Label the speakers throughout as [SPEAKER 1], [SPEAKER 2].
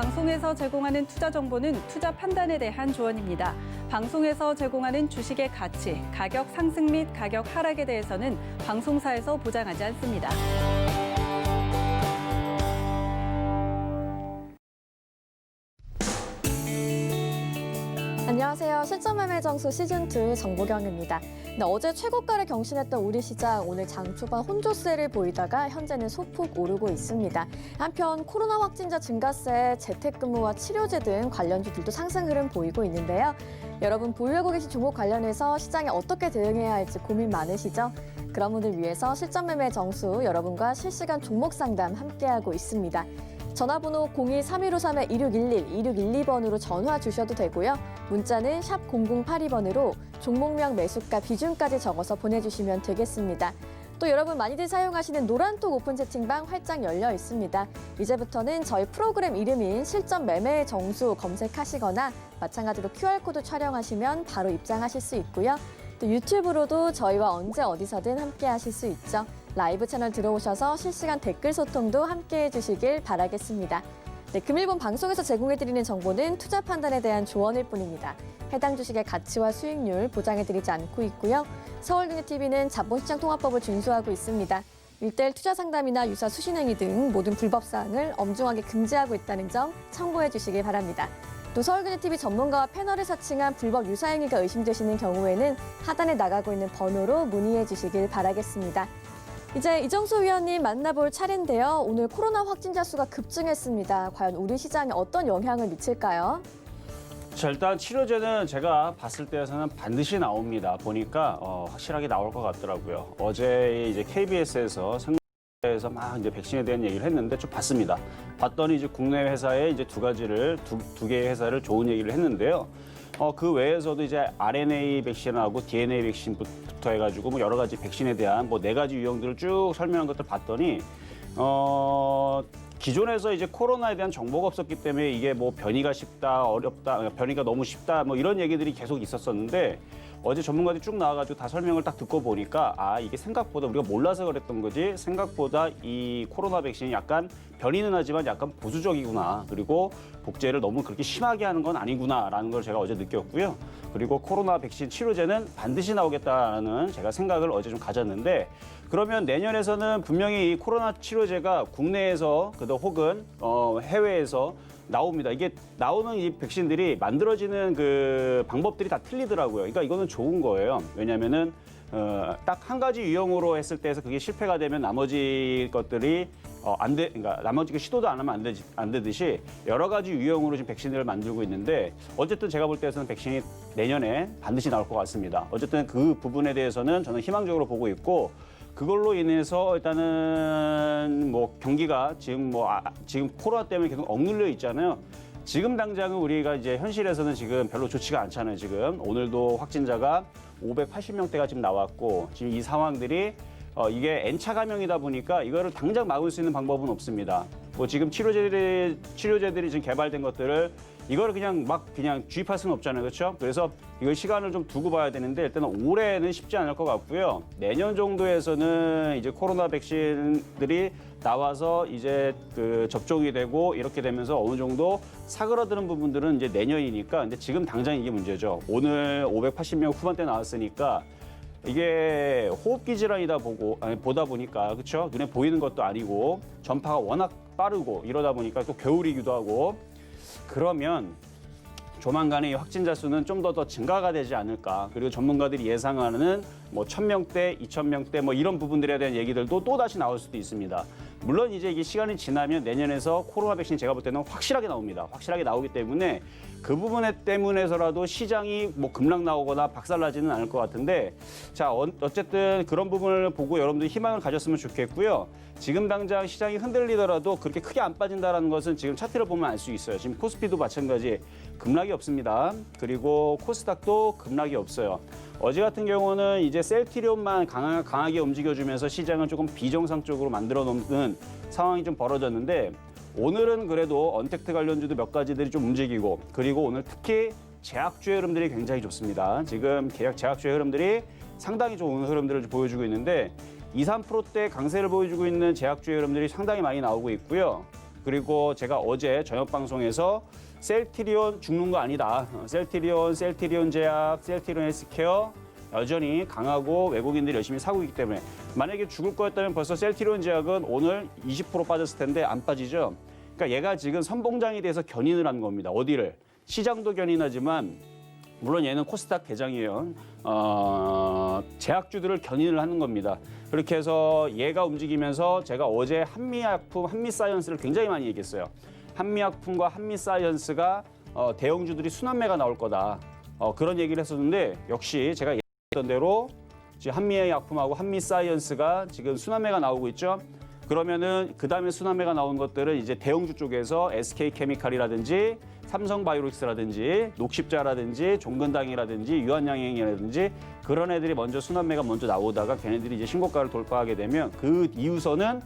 [SPEAKER 1] 방송에서 제공하는 투자 정보는 투자 판단에 대한 조언입니다. 방송에서 제공하는 주식의 가치, 가격 상승 및 가격 하락에 대해서는 방송사에서 보장하지 않습니다.
[SPEAKER 2] 안녕하세요. 실전매매 정수 시즌2 정보경입니다. 어제 최고가를 경신했던 우리 시장 오늘 장 초반 혼조세를 보이다가 현재는 소폭 오르고 있습니다. 한편 코로나 확진자 증가세, 재택근무와 치료제 등 관련주들도 상승 흐름 보이고 있는데요. 여러분 보유하고 계신 종목 관련해서 시장에 어떻게 대응해야 할지 고민 많으시죠? 그런 분들 위해서 실전매매 정수 여러분과 실시간 종목 상담 함께하고 있습니다. 전화번호 02-3153-2611, 2612번으로 전화 주셔도 되고요. 문자는 샵 0082번으로 종목명 매수가 비중까지 적어서 보내주시면 되겠습니다. 또 여러분 많이들 사용하시는 노란톡 오픈 채팅방 활짝 열려 있습니다. 이제부터는 저희 프로그램 이름인 실전 매매의 정수 검색하시거나 마찬가지로 QR코드 촬영하시면 바로 입장하실 수 있고요. 또 유튜브로도 저희와 언제 어디서든 함께 하실 수 있죠. 라이브 채널 들어오셔서 실시간 댓글 소통도 함께 해주시길 바라겠습니다. 네, 금일본 방송에서 제공해드리는 정보는 투자 판단에 대한 조언일 뿐입니다. 해당 주식의 가치와 수익률 보장해드리지 않고 있고요. 서울경제TV는 자본시장통합법을 준수하고 있습니다. 1:1 투자 상담이나 유사 수신행위 등 모든 불법 사항을 엄중하게 금지하고 있다는 점 참고해 주시길 바랍니다. 또 서울경제TV 전문가와 패널을 사칭한 불법 유사행위가 의심되시는 경우에는 하단에 나가고 있는 번호로 문의해 주시길 바라겠습니다. 이제 이정수 위원님 만나볼 차례인데요. 오늘 코로나 확진자 수가 급증했습니다. 과연 우리 시장에 어떤 영향을 미칠까요?
[SPEAKER 3] 자, 일단 치료제는 제가 봤을 때에서는 반드시 나옵니다. 보니까 확실하게 나올 것 같더라고요. 어제 이제 KBS에서 생에서 막 이제 백신에 대한 얘기를 했는데 좀 봤습니다. 봤더니 이제 국내 회사에 이제 두 개의 회사를 좋은 얘기를 했는데요. 그 외에서도 이제 RNA 백신하고 DNA 백신부터 해가지고 뭐 여러 가지 백신에 대한 뭐 4가지 유형들을 쭉 설명한 것들 봤더니 기존에서 이제 코로나에 대한 정보가 없었기 때문에 이게 뭐 변이가 쉽다, 어렵다, 변이가 너무 쉽다 뭐 이런 얘기들이 계속 있었었는데 어제 전문가들이 쭉 나와가지고 다 설명을 딱 듣고 보니까 이게 생각보다 우리가 몰라서 그랬던 거지 생각보다 이 코로나 백신이 약간 변이는 하지만 약간 보수적이구나. 그리고 복제를 너무 그렇게 심하게 하는 건 아니구나라는 걸 제가 어제 느꼈고요. 그리고 코로나 백신 치료제는 반드시 나오겠다라는 제가 생각을 어제 좀 가졌는데 그러면 내년에서는 분명히 이 코로나 치료제가 국내에서 혹은 해외에서 나옵니다. 이게 나오는 이 백신들이 만들어지는 그 방법들이 다 틀리더라고요. 그러니까 이거는 좋은 거예요. 왜냐면은 딱 한 가지 유형으로 했을 때에서 그게 실패가 되면 나머지 것들이 그러니까 나머지 그 시도도 안 하면 안 되듯이 여러 가지 유형으로 지금 백신들을 만들고 있는데 어쨌든 제가 볼 때에서는 백신이 내년에 반드시 나올 것 같습니다. 어쨌든 그 부분에 대해서는 저는 희망적으로 보고 있고 그걸로 인해서 일단은 뭐 경기가 지금 코로나 때문에 계속 억눌려 있잖아요. 지금 당장은 우리가 이제 현실에서는 지금 별로 좋지가 않잖아요. 지금 오늘도 확진자가 580명대가 지금 나왔고 지금 이 상황들이 이게 N차 감염이다 보니까 이거를 당장 막을 수 있는 방법은 없습니다. 뭐 지금 치료제들이 지금 개발된 것들을 이거를 그냥 주입할 수는 없잖아요. 그렇죠? 그래서 이걸 시간을 좀 두고 봐야 되는데 일단은 올해는 쉽지 않을 것 같고요. 내년 정도에서는 이제 코로나 백신들이 나와서 이제 그 접종이 되고 이렇게 되면서 어느 정도 사그라드는 부분들은 이제 내년이니까 근데 지금 당장 이게 문제죠. 오늘 580명 후반대 나왔으니까 이게 호흡기 질환이다 보다 보니까 그렇죠? 눈에 보이는 것도 아니고 전파가 워낙 빠르고 이러다 보니까 또 겨울이기도 하고 그러면 조만간에 이 확진자 수는 좀 더 증가가 되지 않을까. 그리고 전문가들이 예상하는 뭐 1,000명대, 2,000명대 뭐 이런 부분들에 대한 얘기들도 또 다시 나올 수도 있습니다. 물론 이제 이게 시간이 지나면 내년에서 코로나 백신 제가 볼 때는 확실하게 나옵니다. 확실하게 나오기 때문에 그 부분 때문에서라도 시장이 뭐 급락 나오거나 박살나지는 않을 것 같은데 자 어쨌든 그런 부분을 보고 여러분들이 희망을 가졌으면 좋겠고요. 지금 당장 시장이 흔들리더라도 그렇게 크게 안 빠진다는 것은 지금 차트를 보면 알 수 있어요. 지금 코스피도 마찬가지 급락이 없습니다. 그리고 코스닥도 급락이 없어요. 어제 같은 경우는 이제 셀트리온만 강하게 움직여주면서 시장을 조금 비정상적으로 만들어 놓는 상황이 좀 벌어졌는데 오늘은 그래도 언택트 관련주도 몇 가지들이 좀 움직이고 그리고 오늘 특히 제약주의 흐름들이 굉장히 좋습니다. 지금 제약주의 흐름들이 상당히 좋은 흐름들을 보여주고 있는데 2, 3%대 강세를 보여주고 있는 제약주의 흐름들이 상당히 많이 나오고 있고요. 그리고 제가 어제 저녁 방송에서 셀트리온 죽는 거 아니다. 셀트리온 제약, 셀트리온 헬스케어 여전히 강하고 외국인들이 열심히 사고 있기 때문에 만약에 죽을 거였다면 벌써 셀트리온 제약은 오늘 20% 빠졌을 텐데 안 빠지죠. 그러니까 얘가 지금 선봉장이 돼서 견인을 한 겁니다. 어디를? 시장도 견인하지만 물론 얘는 코스닥 대장이에요. 제약주들을 견인을 하는 겁니다. 그렇게 해서 얘가 움직이면서 제가 어제 한미약품, 한미사이언스를 굉장히 많이 얘기했어요. 한미약품과 한미사이언스가 대형주들이 순환매가 나올 거다. 그런 얘기를 했었는데 역시 제가 얘기했던 대로 지금 한미약품하고 한미사이언스가 지금 순환매가 나오고 있죠. 그러면은 그 다음에 순환매가 나온 것들은 이제 대형주 쪽에서 SK케미칼이라든지 삼성바이오로직스라든지 녹십자라든지 종근당이라든지 유한양행이라든지 그런 애들이 먼저 순환매가 먼저 나오다가 걔네들이 이제 신고가를 돌파하게 되면 그 이후서는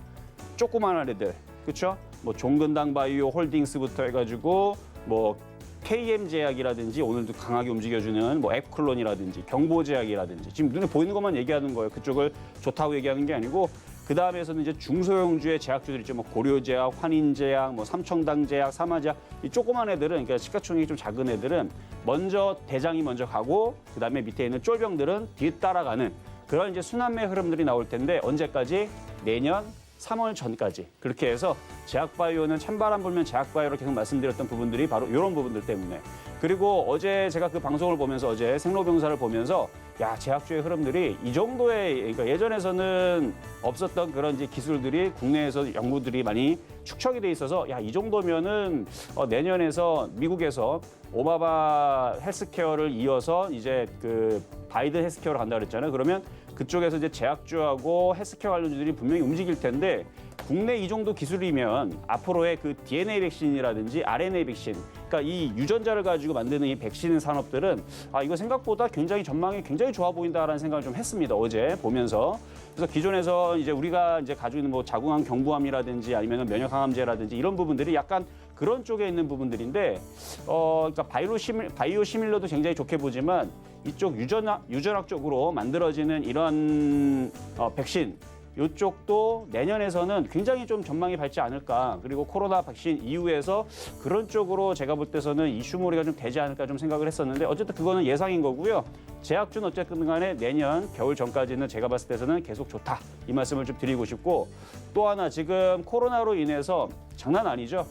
[SPEAKER 3] 조그마한 애들, 그렇죠? 뭐 종근당 바이오 홀딩스부터 해가지고 뭐 KM제약이라든지 오늘도 강하게 움직여주는 뭐 앱클론이라든지 경보제약이라든지 지금 눈에 보이는 것만 얘기하는 거예요. 그쪽을 좋다고 얘기하는 게 아니고 그 다음에서는 이제 중소형주의 제약주들 있죠. 뭐 고려제약, 환인제약, 뭐 삼청당제약, 사마제약 이 조그만 애들은 그러니까 시가총액이 좀 작은 애들은 먼저 대장이 먼저 가고 그 다음에 밑에 있는 쫄병들은 뒤따라가는 그런 이제 순환매 흐름들이 나올 텐데 언제까지? 내년 3월 전까지 그렇게 해서 제약바이오는 찬바람 불면 제약바이오로 계속 말씀드렸던 부분들이 바로 이런 부분들 때문에 그리고 어제 제가 그 방송을 보면서 어제 생로병사를 보면서 야 제약주의 흐름들이 이 정도의 그러니까 예전에서는 없었던 그런 이제 기술들이 국내에서 연구들이 많이 축적이 돼 있어서 야 이 정도면은 내년에서 미국에서 오바마 헬스케어를 이어서 이제 그 바이든 헬스케어로 간다 그랬잖아요. 그러면 그쪽에서 이제 제약주하고 헬스케어 관련주들이 분명히 움직일 텐데 국내 이 정도 기술이면 앞으로의 그 DNA 백신이라든지 RNA 백신, 그러니까 이 유전자를 가지고 만드는 이 백신 산업들은 이거 생각보다 굉장히 전망이 굉장히 좋아 보인다라는 생각을 좀 했습니다. 어제 보면서. 그래서 기존에서 이제 우리가 이제 가지고 있는 뭐 자궁암 경부암이라든지 아니면 면역 항암제라든지 이런 부분들이 약간 그런 쪽에 있는 부분들인데, 그러니까 바이오 시밀러도 굉장히 좋게 보지만 이쪽 유전학 쪽으로 만들어지는 이런 백신. 이쪽도 내년에서는 굉장히 좀 전망이 밝지 않을까. 그리고 코로나 백신 이후에서 그런 쪽으로 제가 볼 때서는 이슈몰이가 좀 되지 않을까 좀 생각을 했었는데 어쨌든 그거는 예상인 거고요. 제약주는 어쨌든 간에 내년 겨울 전까지는 제가 봤을 때서는 계속 좋다. 이 말씀을 좀 드리고 싶고 또 하나 지금 코로나로 인해서 장난 아니죠.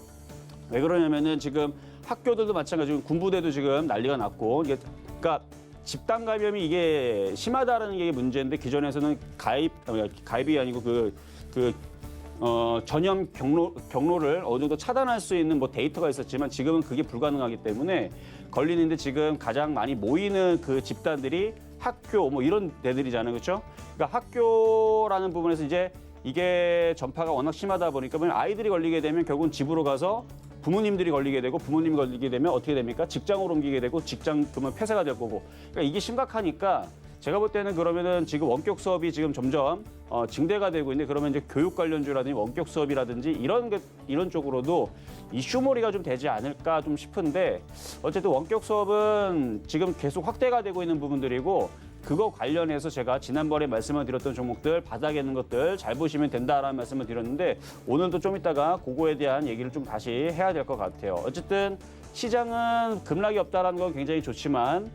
[SPEAKER 3] 왜 그러냐면은 지금 학교들도 마찬가지고 군부대도 지금 난리가 났고 이게 그러니까 집단 감염이 이게 심하다라는 게 문제인데 기존에서는 가입이 아니고 전염 경로를 어느 정도 차단할 수 있는 뭐 데이터가 있었지만 지금은 그게 불가능하기 때문에 걸리는데 지금 가장 많이 모이는 그 집단들이 학교 뭐 이런 데들이잖아요, 그렇죠? 그러니까 학교라는 부분에서 이제 이게 전파가 워낙 심하다 보니까 아이들이 걸리게 되면 결국은 집으로 가서 부모님들이 걸리게 되고 부모님이 걸리게 되면 어떻게 됩니까? 직장으로 옮기게 되고 직장 그러면 폐쇄가 될 거고. 그러니까 이게 심각하니까 제가 볼 때는 그러면은 지금 원격 수업이 지금 점점 증대가 되고 있는데 그러면 이제 교육 관련주라든지 원격 수업이라든지 이런 쪽으로도 이슈몰이가 좀 되지 않을까 좀 싶은데 어쨌든 원격 수업은 지금 계속 확대가 되고 있는 부분들이고 그거 관련해서 제가 지난번에 말씀을 드렸던 종목들 바닥에 있는 것들 잘 보시면 된다라는 말씀을 드렸는데 오늘도 좀 이따가 그거에 대한 얘기를 좀 다시 해야 될 것 같아요. 어쨌든 시장은 급락이 없다라는 건 굉장히 좋지만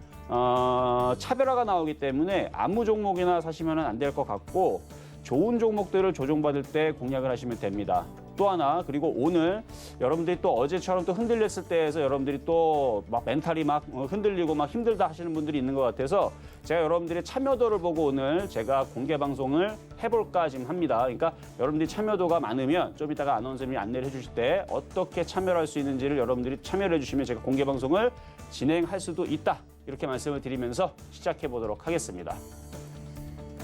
[SPEAKER 3] 차별화가 나오기 때문에 아무 종목이나 사시면 안 될 것 같고 좋은 종목들을 조정받을 때 공략을 하시면 됩니다. 또 하나 그리고 오늘 여러분들이 또 어제처럼 또 흔들렸을 때에서 여러분들이 또 막 멘탈이 막 흔들리고 막 힘들다 하시는 분들이 있는 것 같아서 제가 여러분들의 참여도를 보고 오늘 제가 공개 방송을 해볼까 지금 합니다. 그러니까 여러분들이 참여도가 많으면 좀 이따가 아나운서님이 안내를 해주실 때 어떻게 참여를 할 수 있는지를 여러분들이 참여를 해주시면 제가 공개 방송을 진행할 수도 있다. 이렇게 말씀을 드리면서 시작해 보도록 하겠습니다.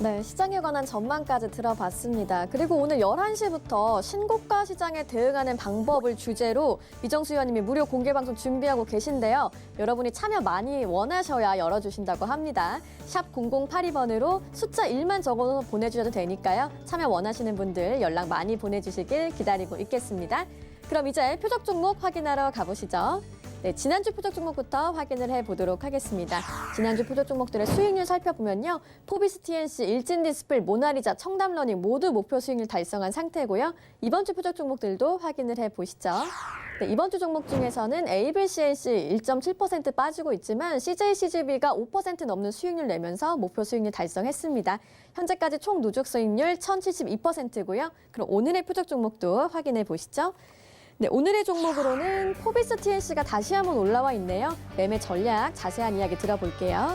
[SPEAKER 2] 네, 시장에 관한 전망까지 들어봤습니다. 그리고 오늘 11시부터 신고가 시장에 대응하는 방법을 주제로 이정수 의원님이 무료 공개 방송 준비하고 계신데요. 여러분이 참여 많이 원하셔야 열어주신다고 합니다. 샵 0082번으로 숫자 1만 적어서 보내주셔도 되니까요. 참여 원하시는 분들 연락 많이 보내주시길 기다리고 있겠습니다. 그럼 이제 표적 종목 확인하러 가보시죠. 네, 지난주 표적 종목부터 확인을 해보도록 하겠습니다. 지난주 표적 종목들의 수익률 살펴보면요. 포비스 TNC, 일진디스플, 모나리자, 청담러닝 모두 목표 수익률 달성한 상태고요. 이번 주 표적 종목들도 확인을 해보시죠. 네, 이번 주 종목 중에서는 에이블 CNC 1.7% 빠지고 있지만 CJ CGV가 5% 넘는 수익률 내면서 목표 수익률 달성했습니다. 현재까지 총 누적 수익률 1,072%고요. 그럼 오늘의 표적 종목도 확인해 보시죠. 네, 오늘의 종목으로는 포비스 TNC가 다시 한번 올라와 있네요. 매매 전략 자세한 이야기 들어볼게요.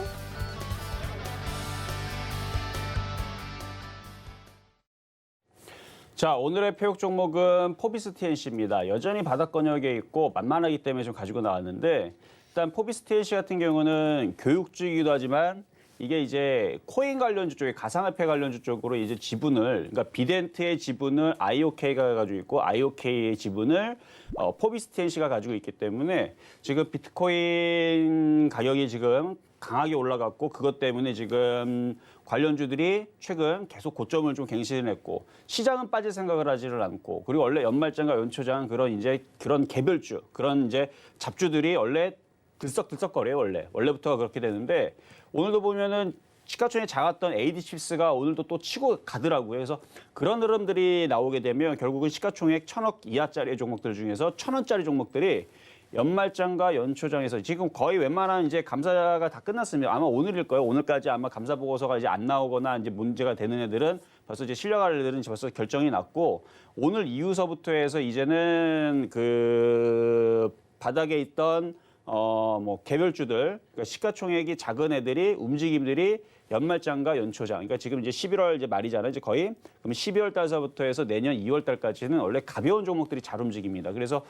[SPEAKER 3] 자, 오늘의 표적 종목은 포비스 TNC입니다. 여전히 바닥권역에 있고 만만하기 때문에 좀 가지고 나왔는데 일단 포비스 TNC 같은 경우는 교육주이기도 하지만 이게 이제 코인 관련주 쪽에 가상화폐 관련주 쪽으로 이제 지분을 그러니까 비덴트의 지분을 IOK가 가지고 있고 IOK의 지분을 포비스 TNC가 가지고 있기 때문에 지금 비트코인 가격이 지금 강하게 올라갔고 그것 때문에 지금 관련주들이 최근 계속 고점을 좀 갱신했고 시장은 빠질 생각을 하지를 않고 그리고 원래 연말장과 연초장 그런 개별주 그런 이제 잡주들이 원래 들썩들썩거려요 원래부터가 그렇게 되는데 오늘도 보면은 시가총액이 작았던 AD칩스가 오늘도 또 치고 가더라고요. 그래서 그런 흐름들이 나오게 되면 결국은 시가총액 1,000억 이하짜리 종목들 중에서 1,000원짜리 종목들이 연말장과 연초장에서 지금 거의 웬만한 이제 감사가 다 끝났습니다. 아마 오늘일 거예요. 오늘까지 아마 감사 보고서가 이제 안 나오거나 이제 문제가 되는 애들은 벌써 이제 실려갈 애들은 벌써 결정이 났고 오늘 이후서부터 해서 이제는 그 바닥에 있던 뭐 개별주들 그러니까 시가총액이 작은 애들이 움직임들이 연말장과 연초장 그러니까 지금 이제 11월 이제 말이잖아요. 이제 거의 그럼 12월 달서부터 해서 내년 2월 달까지는 원래 가벼운 종목들이 잘 움직입니다. 그래서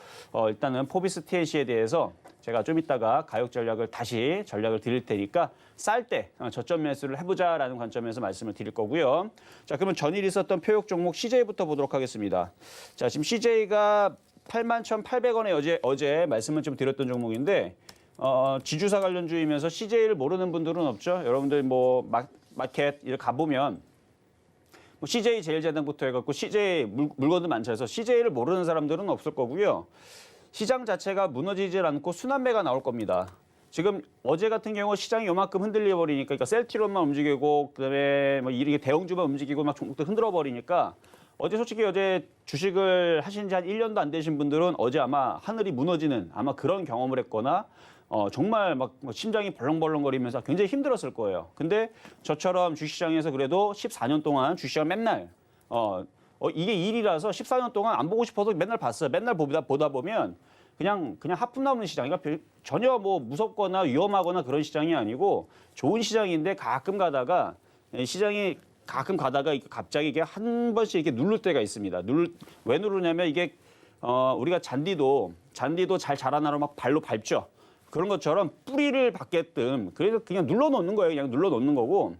[SPEAKER 3] 일단은 포비스 TNC에 대해서 제가 좀 이따가 가격 전략을 다시 전략을 드릴 테니까 쌀 때 저점 매수를 해보자라는 관점에서 말씀을 드릴 거고요. 자, 그러면 전일 있었던 표적 종목 CJ부터 보도록 하겠습니다. 자, 지금 CJ가 81,800원에 어제 말씀을 좀 드렸던 종목인데 지주사 관련주이면서 CJ를 모르는 분들은 없죠. 여러분들 뭐 마켓 이렇게 가보면 뭐 CJ 제일제당부터 해갖고 CJ 물건도 많죠. 그래서 CJ를 모르는 사람들은 없을 거고요. 시장 자체가 무너지질 않고 순환매가 나올 겁니다. 지금 어제 같은 경우 시장이 요만큼 흔들려 버리니까 그러니까 셀트론만 움직이고 그다음에 뭐 이렇게 대형주만 움직이고 막 종목들 흔들어 버리니까 어제 주식을 하신 지 한 1년도 안 되신 분들은 어제 아마 하늘이 무너지는 아마 그런 경험을 했거나 정말 막 심장이 벌렁벌렁거리면서 굉장히 힘들었을 거예요. 근데 저처럼 주식시장에서 그래도 14년 동안 주식시장 맨날 이게 일이라서 14년 동안 안 보고 싶어도 맨날 봤어요. 맨날 보다 보면 그냥 하품 나오는 시장. 그러니까 전혀 뭐 무섭거나 위험하거나 그런 시장이 아니고 좋은 시장인데 가끔 가다가 시장이 갑자기 이게 한 번씩 이렇게 누를 때가 있습니다. 왜 누르냐면 이게 우리가 잔디도 잘 자라나로 막 발로 밟죠. 그런 것처럼 뿌리를 받게끔 그래서 그냥 눌러놓는 거예요. 그냥 눌러놓는 거고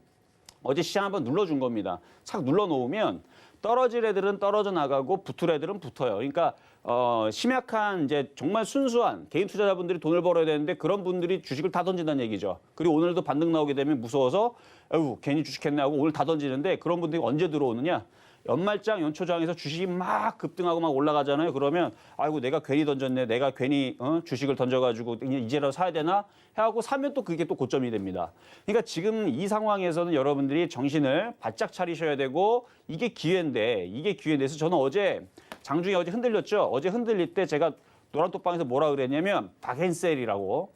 [SPEAKER 3] 어제 시장 한번 눌러준 겁니다. 착 눌러놓으면 떨어질 애들은 떨어져 나가고 붙을 애들은 붙어요. 그러니까 심약한 이제 정말 순수한 개인 투자자분들이 돈을 벌어야 되는데 그런 분들이 주식을 다 던진다는 얘기죠. 그리고 오늘도 반등 나오게 되면 무서워서 괜히 주식했네 하고 오늘 다 던지는데 그런 분들이 언제 들어오느냐? 연말장, 연초장에서 주식이 막 급등하고 막 올라가잖아요. 그러면 아이고 내가 괜히 던졌네. 내가 괜히 주식을 던져가지고 이제라도 사야 되나? 해갖고 사면 또 그게 또 고점이 됩니다. 그러니까 지금 이 상황에서는 여러분들이 정신을 바짝 차리셔야 되고 이게 기회인데 그래서 저는 어제 장중에 어제 흔들렸죠. 어제 흔들릴 때 제가 노란톡방에서 뭐라 그랬냐면 박앤셀이라고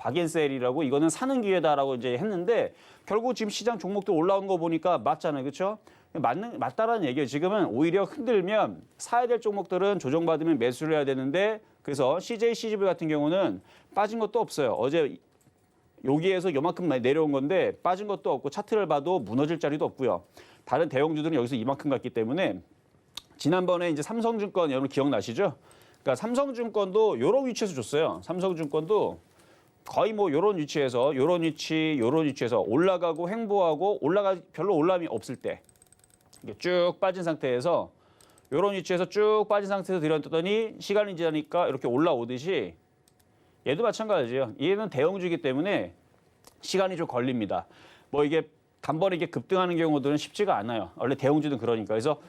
[SPEAKER 3] 이거는 사는 기회다라고 이제 했는데 결국 지금 시장 종목들 올라오는 거 보니까 맞잖아요. 그렇죠? 맞다라는 얘기예요. 지금은 오히려 흔들면 사야 될 종목들은 조정받으면 매수를 해야 되는데 그래서 CJ, CGV 같은 경우는 빠진 것도 없어요. 어제 여기에서 요만큼 내려온 건데 빠진 것도 없고 차트를 봐도 무너질 자리도 없고요. 다른 대형주들은 여기서 이만큼 갔기 때문에 지난번에 이제 삼성증권 여러분 기억나시죠? 그러니까 삼성증권도 이런 위치에서 줬어요. 삼성증권도 거의 뭐 이런 위치에서 올라가고 횡보하고 별로 올라감이 없을 때 쭉 빠진 상태에서 이런 위치에서 쭉 빠진 상태에서 들였더니 시간이 지나니까 이렇게 올라오듯이 얘도 마찬가지예요. 얘는 대형주이기 때문에 시간이 좀 걸립니다. 뭐 이게 단번에 이게 급등하는 경우들은 쉽지가 않아요. 원래 대형주는 그러니까. 그래서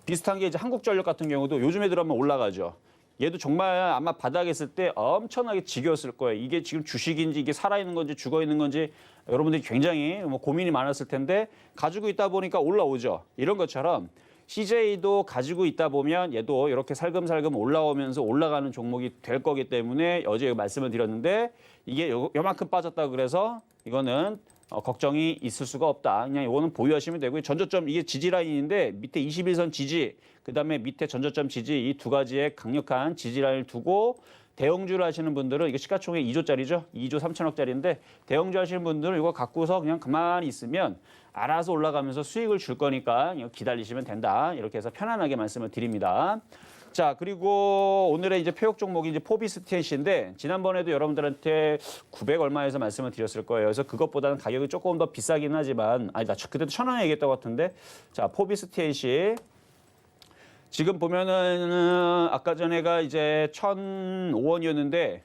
[SPEAKER 3] 비슷한 게 이제 한국전력 같은 경우도 요즘에 들어가면 올라가죠. 얘도 정말 아마 바닥에 있을 때 엄청나게 지겨웠을 거예요. 이게 지금 주식인지 이게 살아있는 건지 죽어있는 건지 여러분들이 굉장히 뭐 고민이 많았을 텐데 가지고 있다 보니까 올라오죠. 이런 것처럼 CJ도 가지고 있다 보면 얘도 이렇게 살금살금 올라오면서 올라가는 종목이 될 거기 때문에 어제 말씀을 드렸는데 이게 요만큼 빠졌다 그래서 이거는 걱정이 있을 수가 없다. 그냥 이거는 보유하시면 되고요. 전저점 이게 지지 라인인데 밑에 21선 지지, 그다음에 밑에 전저점 지지 이 두 가지의 강력한 지지 라인을 두고 대형주를 하시는 분들은 이게 시가총액 2조짜리죠. 2조 3천억짜리인데 대형주 하시는 분들은 이거 갖고서 그냥 가만히 있으면 알아서 올라가면서 수익을 줄 거니까 기다리시면 된다. 이렇게 해서 편안하게 말씀을 드립니다. 자, 그리고 오늘의 이제 폐역 종목이 이제 포비스티엔시인데 지난번에도 여러분들한테 900 얼마에서 말씀을 드렸을 거예요. 그래서 그것보다는 가격이 조금 더 비싸긴 하지만 아니다. 그때도 1,000원 얘기했던 것 같은데 자, 포비스티엔시 지금 보면은 아까 전에가 이제 1,005원이었는데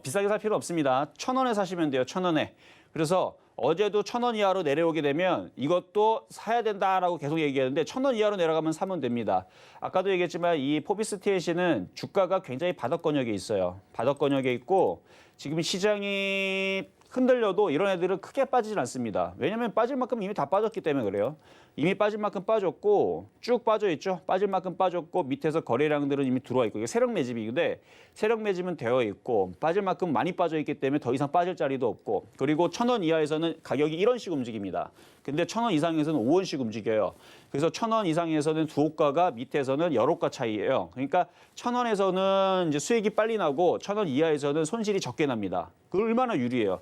[SPEAKER 3] 비싸게 살 필요 없습니다. 1,000원에 사시면 돼요. 1,000원에. 그래서 어제도 1,000원 이하로 내려오게 되면 이것도 사야 된다라고 계속 얘기했는데 1,000원 이하로 내려가면 사면 됩니다. 아까도 얘기했지만 이 포비스티엔시는 주가가 굉장히 바닥권역에 있어요. 바닥권역에 있고 지금 시장이 흔들려도 이런 애들은 크게 빠지진 않습니다. 왜냐하면 빠질 만큼 이미 다 빠졌기 때문에 그래요. 이미 빠질 만큼 빠졌고 쭉 빠져 있죠. 빠질 만큼 빠졌고 밑에서 거래량들은 이미 들어와 있고 이게 세력 매집인데 세력 매집은 되어 있고 빠질 만큼 많이 빠져 있기 때문에 더 이상 빠질 자리도 없고 그리고 1,000원 이하에서는 가격이 1원씩 움직입니다. 근데 1,000원 이상에서는 5원씩 움직여요. 그래서 1,000원 이상에서는 두 호가가 밑에서는 열 호가 차이예요. 그러니까 1,000원에서는 이제 수익이 빨리 나고 1,000원 이하에서는 손실이 적게 납니다. 그 얼마나 유리해요.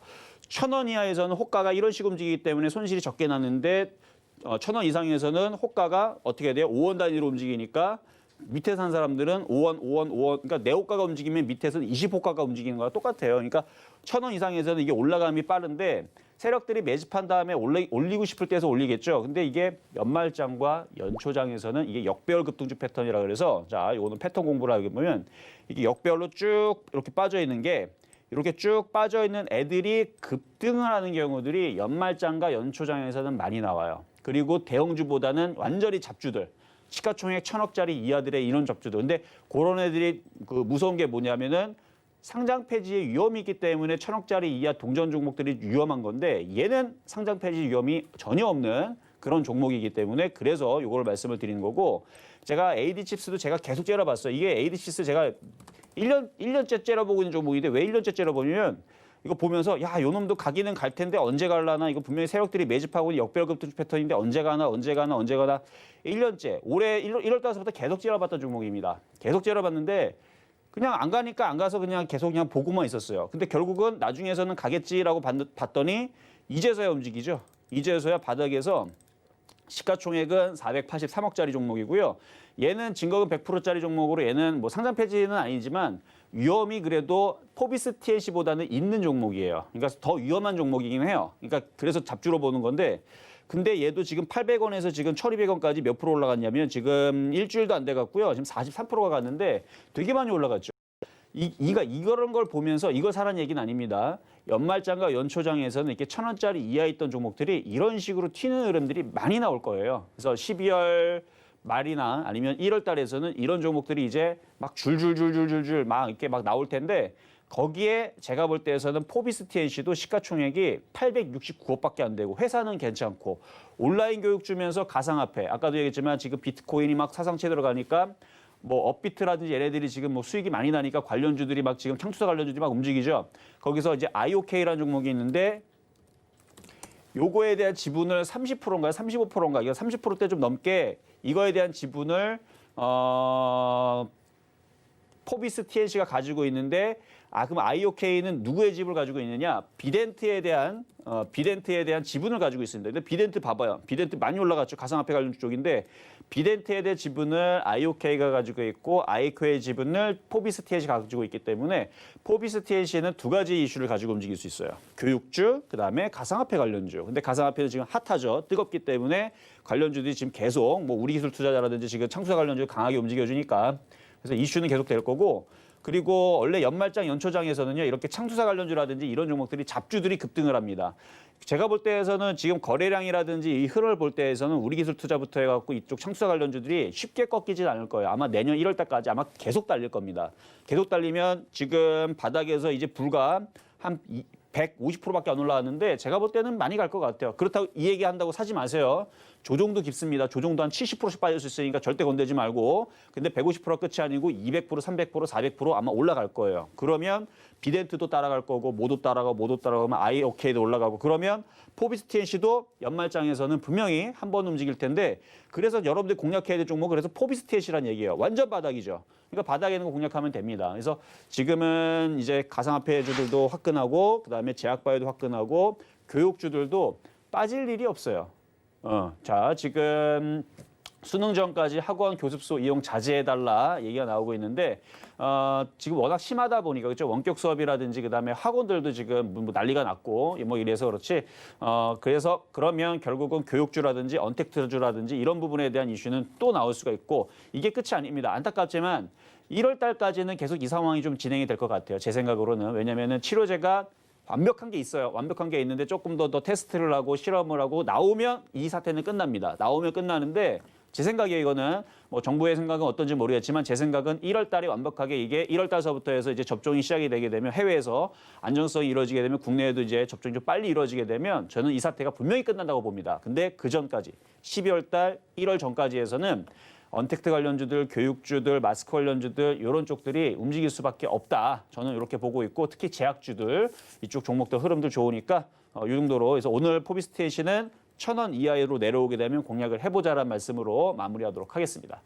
[SPEAKER 3] 1,000원 이하에서는 호가가 1원씩 움직이기 때문에 손실이 적게 나는데 1,000원 이상에서는 호가가 어떻게 돼요? 5원 단위로 움직이니까 밑에 산 사람들은 5원. 그러니까 내 호가가 움직이면 밑에서는 20호가가 움직이는 거랑 똑같아요. 그러니까 1,000원 이상에서는 이게 올라감이 빠른데 세력들이 매집한 다음에 올리고 싶을 때에서 올리겠죠. 근데 이게 연말장과 연초장에서는 이게 역배열 급등주 패턴이라 그래서 자, 이거는 패턴 공부를 하게 보면 이게 역배열로 쭉 이렇게 빠져 있는 게 이렇게 쭉 빠져 있는 애들이 급등을 하는 경우들이 연말장과 연초장에서는 많이 나와요. 그리고 대형주보다는 완전히 잡주들, 시가총액 1,000억짜리 이하들의 이런 잡주들. 근데 그런 애들이 그 무서운 게 뭐냐면은 상장 폐지의 위험이 있기 때문에 1,000억짜리 이하 동전 종목들이 위험한 건데 얘는 상장 폐지 위험이 전혀 없는 그런 종목이기 때문에 그래서 이걸 말씀을 드리는 거고 제가 AD칩스도 제가 계속 째려봤어요. 이게 AD칩스 제가 1년째 째려보고 있는 종목인데 왜 1년째 째려보냐면 이거 보면서 야, 요 놈도 가기는 갈 텐데 언제 갈라나 이거 분명히 세력들이 매집하고 역별급등 패턴인데 언제 가나 1년째 올해 1월 달서부터 계속 째려봤던 종목입니다. 계속 째려봤는데 그냥 안 가니까 안 가서 그냥 계속 그냥 보고만 있었어요. 근데 결국은 나중에서는 가겠지라고 봤더니 이제서야 움직이죠. 이제서야 바닥에서 시가총액은 483억짜리 종목이고요. 얘는 진거금 100%짜리 종목으로 얘는 뭐 상장 폐지는 아니지만 위험이 그래도 포비스티엔시보다는 있는 종목이에요. 그러니까 더 위험한 종목이긴 해요. 그러니까 그래서 잡주로 보는 건데 근데 얘도 지금 800원에서 지금 1,200원까지 몇 프로 올라갔냐면 지금 일주일도 안 돼 갔고요. 지금 43%가 갔는데 되게 많이 올라갔죠. 이런 걸 보면서 이걸 사라는 얘기는 아닙니다. 연말장과 연초장에서는 이렇게 1,000원짜리 이하에 있던 종목들이 이런 식으로 튀는 흐름들이 많이 나올 거예요. 그래서 12월 말이나 아니면 1월 달에서는 이런 종목들이 이제 막 줄줄줄줄줄줄 막 이렇게 막 나올 텐데 거기에 제가 볼 때에서는 포비스티엔시도 시가총액이 869억밖에 안 되고 회사는 괜찮고 온라인 교육 주면서 가상화폐 아까도 얘기했지만 지금 비트코인이 막 사상체 들어가니까 뭐 업비트라든지 얘네들이 지금 뭐 수익이 많이 나니까 관련주들이 막 지금 창투사 관련주들이 막 움직이죠. 거기서 이제 IOK라는 종목이 있는데 요거에 대한 지분을 30%인가요? 35%인가? 이거 30%대 좀 넘게 이거에 대한 지분을 포비스티엔시가 가지고 있는데 그럼 IOK는 누구의 지분을 가지고 있느냐? 비덴트에 대한 지분을 가지고 있습니다. 근데 비덴트 봐봐요. 비덴트 많이 올라갔죠. 가상화폐 관련 쪽인데 비덴트에 대한 지분을 IOK가 가지고 있고 IOK의 지분을 포비스티엔시가 가지고 있기 때문에 포비스티엔시는 두 가지 이슈를 가지고 움직일 수 있어요. 교육주, 그다음에 가상화폐 관련주. 근데 가상화폐는 지금 핫하죠. 뜨겁기 때문에 관련주들이 지금 계속 뭐 우리기술 투자자라든지 지금 창투자 관련주 강하게 움직여주니까 그래서 이슈는 계속 될 거고 그리고 원래 연말장, 연초장에서는요, 이렇게 창투사 관련주라든지 이런 종목들이 잡주들이 급등을 합니다. 제가 볼 때에서는 지금 거래량이라든지 이 흐름을 볼 때에서는 우리기술투자부터 해갖고 이쪽 창투사 관련주들이 쉽게 꺾이진 않을 거예요. 아마 내년 1월 달까지 아마 계속 달릴 겁니다. 계속 달리면 지금 바닥에서 이제 불과 한 150%밖에 안 올라왔는데 제가 볼 때는 많이 갈 것 같아요. 그렇다고 이 얘기 한다고 사지 마세요. 조정도 깊습니다. 조정도 한 70%씩 빠질 수 있으니까 절대 건들지 말고. 근데 150%가 끝이 아니고 200%, 300%, 400% 아마 올라갈 거예요. 그러면 비덴트도 따라갈 거고 모도 따라가면 IOK도 올라가고 그러면 포비스 TNC도 연말장에서는 분명히 한번 움직일 텐데 그래서 여러분들 공략해야 될 종목은 그래서 포비스 TNC라는 얘기예요. 완전 바닥이죠. 그러니까 바닥에 있는 거 공략하면 됩니다. 그래서 지금은 이제 가상화폐주들도 화끈하고 그다음에 제약바이오도 화끈하고 교육주들도 빠질 일이 없어요. 자, 지금 수능 전까지 학원 교습소 이용 자제해달라 얘기가 나오고 있는데 지금 워낙 심하다 보니까 그렇죠. 원격 수업이라든지 그다음에 학원들도 지금 뭐 난리가 났고 뭐 이래서 그렇지. 그래서 그러면 결국은 교육주라든지 언택트주라든지 이런 부분에 대한 이슈는 또 나올 수가 있고 이게 끝이 아닙니다. 안타깝지만 1월 달까지는 계속 이 상황이 좀 진행이 될 것 같아요. 제 생각으로는. 왜냐면은 치료제가 완벽한 게 있어요. 완벽한 게 있는데 조금 더 테스트를 하고 실험을 하고 나오면 이 사태는 끝납니다. 나오면 끝나는데 제 생각에 이거는 뭐 정부의 생각은 어떤지 모르겠지만 제 생각은 1월 달에 완벽하게 이게 1월 달서부터 해서 이제 접종이 시작이 되게 되면 해외에서 안정성이 이루어지게 되면 국내에도 이제 접종이 좀 빨리 이루어지게 되면 저는 이 사태가 분명히 끝난다고 봅니다. 근데 그 전까지 12월 달 1월 전까지 해서는 언택트 관련주들, 교육주들, 마스크 관련주들 이런 쪽들이 움직일 수밖에 없다. 저는 이렇게 보고 있고 특히 제약주들 이쪽 종목들 흐름들 좋으니까 이 정도로 그래서 오늘 포비스 TNC는 1,000원 이하로 내려오게 되면 공략을 해보자라는 말씀으로 마무리하도록 하겠습니다.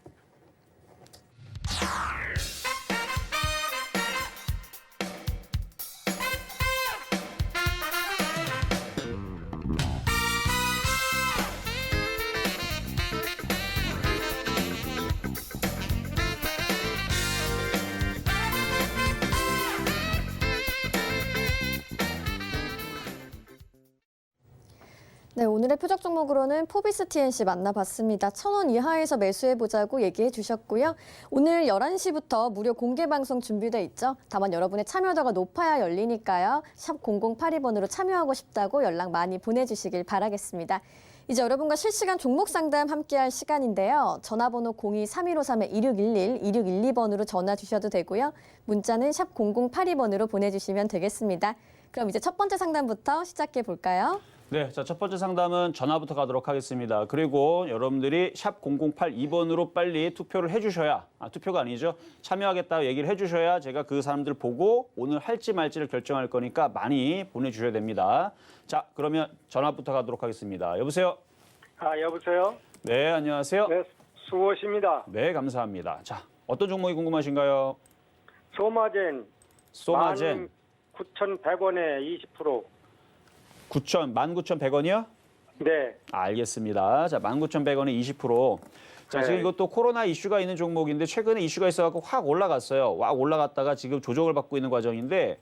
[SPEAKER 2] 네, 오늘의 표적 종목으로는 포비스 TNC 만나봤습니다. 1,000원 이하에서 매수해보자고 얘기해 주셨고요. 오늘 11시부터 무료 공개 방송 준비돼 있죠. 다만 여러분의 참여도가 높아야 열리니까요. 샵 0082번으로 참여하고 싶다고 연락 많이 보내주시길 바라겠습니다. 이제 여러분과 실시간 종목 상담 함께할 시간인데요. 전화번호 02-3153-2611, 2612번으로 전화 주셔도 되고요. 문자는 샵 0082번으로 보내주시면 되겠습니다. 그럼 이제 첫 번째 상담부터 시작해 볼까요?
[SPEAKER 3] 네, 자, 첫 번째 상담은 전화부터 가도록 하겠습니다. 그리고 여러분들이 샵 0082번으로 빨리 투표를 해주셔야, 투표가 아니죠. 참여하겠다고 얘기를 해주셔야 제가 그 사람들 보고 오늘 할지 말지를 결정할 거니까 많이 보내주셔야 됩니다. 자, 그러면 전화부터 가도록 하겠습니다. 여보세요?
[SPEAKER 4] 여보세요?
[SPEAKER 3] 네, 안녕하세요.
[SPEAKER 4] 네, 수고하십니다.
[SPEAKER 3] 네, 감사합니다. 자, 어떤 종목이 궁금하신가요?
[SPEAKER 4] 소마젠.
[SPEAKER 3] 소마젠.
[SPEAKER 4] 19,100원에 20%.
[SPEAKER 3] 19,100원이요?
[SPEAKER 4] 네.
[SPEAKER 3] 알겠습니다. 자, 19,100원에 20%. 자, 지금
[SPEAKER 4] 네.
[SPEAKER 3] 이것도 코로나 이슈가 있는 종목인데 최근에 이슈가 있어갖고 확 올라갔어요. 확 올라갔다가 지금 조정을 받고 있는 과정인데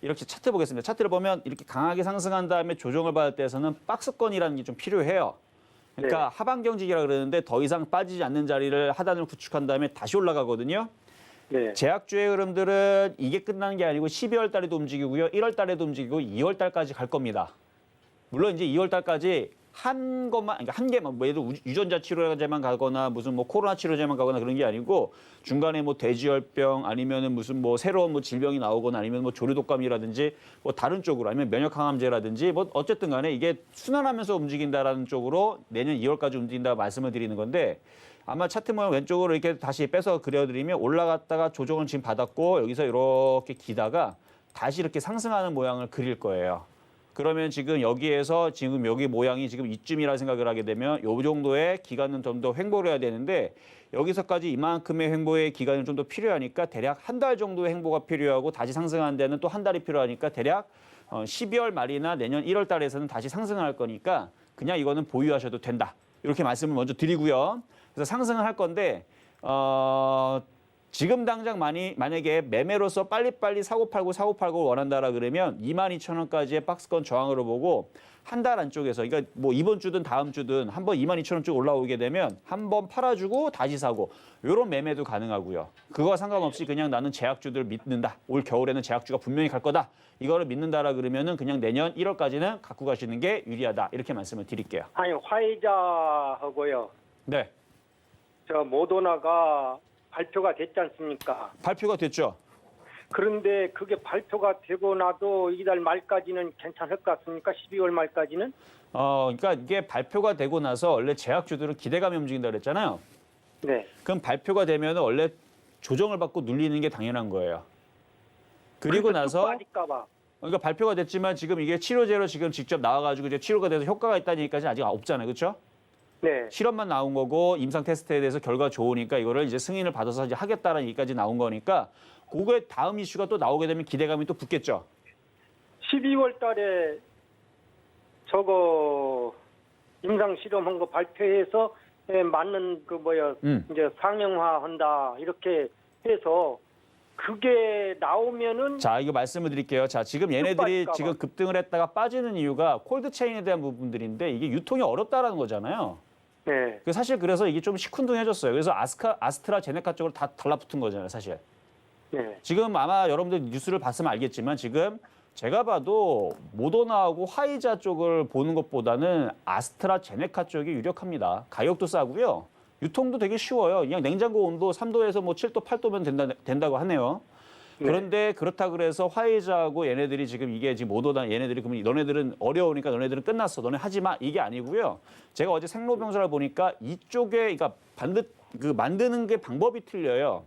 [SPEAKER 3] 이렇게 차트 보겠습니다. 차트를 보면 이렇게 강하게 상승한 다음에 조정을 받을 때에서는 박스권이라는 게 좀 필요해요. 그러니까
[SPEAKER 4] 네.
[SPEAKER 3] 하방 경직이라 그러는데 더 이상 빠지지 않는 자리를 하단을 구축한 다음에 다시 올라가거든요.
[SPEAKER 4] 네.
[SPEAKER 3] 제약주의 흐름들은 이게 끝나는 게 아니고 12월 달에도 움직이고요. 1월 달에도 움직이고 2월 달까지 갈 겁니다. 물론 이제 2월 달까지 한 것만, 그러니까 한 개만, 뭐 예를 들어 유전자 치료제만 가거나 무슨 뭐 코로나 치료제만 가거나 그런 게 아니고 중간에 뭐 돼지열병 아니면은 무슨 뭐 새로운 뭐 질병이 나오거나 아니면 뭐 조류독감이라든지 뭐 다른 쪽으로 아니면 면역항암제라든지 뭐 어쨌든 간에 이게 순환하면서 움직인다라는 쪽으로 내년 2월까지 움직인다 말씀을 드리는 건데 아마 차트 모양 왼쪽으로 이렇게 다시 빼서 그려드리면 올라갔다가 조정을 지금 받았고 여기서 이렇게 기다가 다시 이렇게 상승하는 모양을 그릴 거예요. 그러면 지금 여기에서 지금 여기 모양이 지금 이쯤이라 생각을 하게 되면 요 정도의 기간은 좀 더 횡보를 해야 되는데 여기서까지 이만큼의 횡보의 기간이 좀 더 필요하니까 대략 한 달 정도의 횡보가 필요하고 다시 상승하는 데는 또 한 달이 필요하니까 대략 12월 말이나 내년 1월 달에서는 다시 상승할 거니까 그냥 이거는 보유하셔도 된다. 이렇게 말씀을 먼저 드리고요. 그래서 상승을 할 건데 지금 당장 만약에 매매로서 빨리빨리 사고 팔고 원한다라 그러면 22,000원까지의 박스권 저항으로 보고 한 달 안쪽에서, 그러니까 뭐 이번 주든 다음 주든 한번 22,000원 쪽 올라오게 되면 한번 팔아주고 다시 사고 이런 매매도 가능하고요. 그거와 상관없이 그냥 나는 제약주들 믿는다. 올 겨울에는 제약주가 분명히 갈 거다. 이거를 믿는다라 그러면은 그냥 내년 1월까지는 갖고 가시는 게 유리하다. 이렇게 말씀을 드릴게요.
[SPEAKER 4] 아니 화이자하고요.
[SPEAKER 3] 네,
[SPEAKER 4] 저 모더나가 발표가 됐지 않습니까?
[SPEAKER 3] 발표가 됐죠.
[SPEAKER 4] 그런데 그게 발표가 되고 나도 이달 말까지는 괜찮을 것 같습니까? 12월 말까지는?
[SPEAKER 3] 그러니까 이게 발표가 되고 나서 원래 제약주들은 기대감이 움직인다 그랬잖아요.
[SPEAKER 4] 네.
[SPEAKER 3] 그럼 발표가 되면 원래 조정을 받고 눌리는 게 당연한 거예요. 그리고 나서
[SPEAKER 4] 빠질까 봐.
[SPEAKER 3] 그러니까 발표가 됐지만 지금 이게 치료제로 지금 직접 나와가지고 이제 치료가 돼서 효과가 있다는 얘기까지는 아직 없잖아요, 그렇죠?
[SPEAKER 4] 네.
[SPEAKER 3] 실험만 나온 거고 임상 테스트에 대해서 결과 좋으니까 이거를 이제 승인을 받아서 이제 하겠다는 얘기까지 나온 거니까 그거에 다음 이슈가 또 나오게 되면 기대감이 또 붙겠죠.
[SPEAKER 4] 12월 달에 저거 임상 실험한 거 발표해서 맞는 이제 상용화한다 이렇게 해서 그게 나오면은
[SPEAKER 3] 자, 이거 말씀을 드릴게요. 자, 지금 얘네들이
[SPEAKER 4] 빠질까 봐.
[SPEAKER 3] 지금 급등을 했다가 빠지는 이유가 콜드 체인에 대한 부분들인데 이게 유통이 어렵다라는 거잖아요.
[SPEAKER 4] 네.
[SPEAKER 3] 사실 그래서 이게 좀 시큰둥해졌어요. 그래서 아스트라제네카 쪽으로 다 달라붙은 거잖아요, 사실.
[SPEAKER 4] 네.
[SPEAKER 3] 지금 아마 여러분들 뉴스를 봤으면 알겠지만 지금 제가 봐도 모더나하고 화이자 쪽을 보는 것보다는 아스트라제네카 쪽이 유력합니다. 가격도 싸고요. 유통도 되게 쉬워요. 그냥 냉장고 온도 3도에서 뭐 7도, 8도면 된다고 하네요.
[SPEAKER 4] 네.
[SPEAKER 3] 그런데 그렇다 그래서 화이자하고 얘네들이 지금 이게 지금 모더나 얘네들이 그러면 너네들은 어려우니까 너네들은 끝났어. 너네 하지 마. 이게 아니고요. 제가 어제 생로병사를 보니까 이쪽에 그러니까 만드는 게 방법이 틀려요.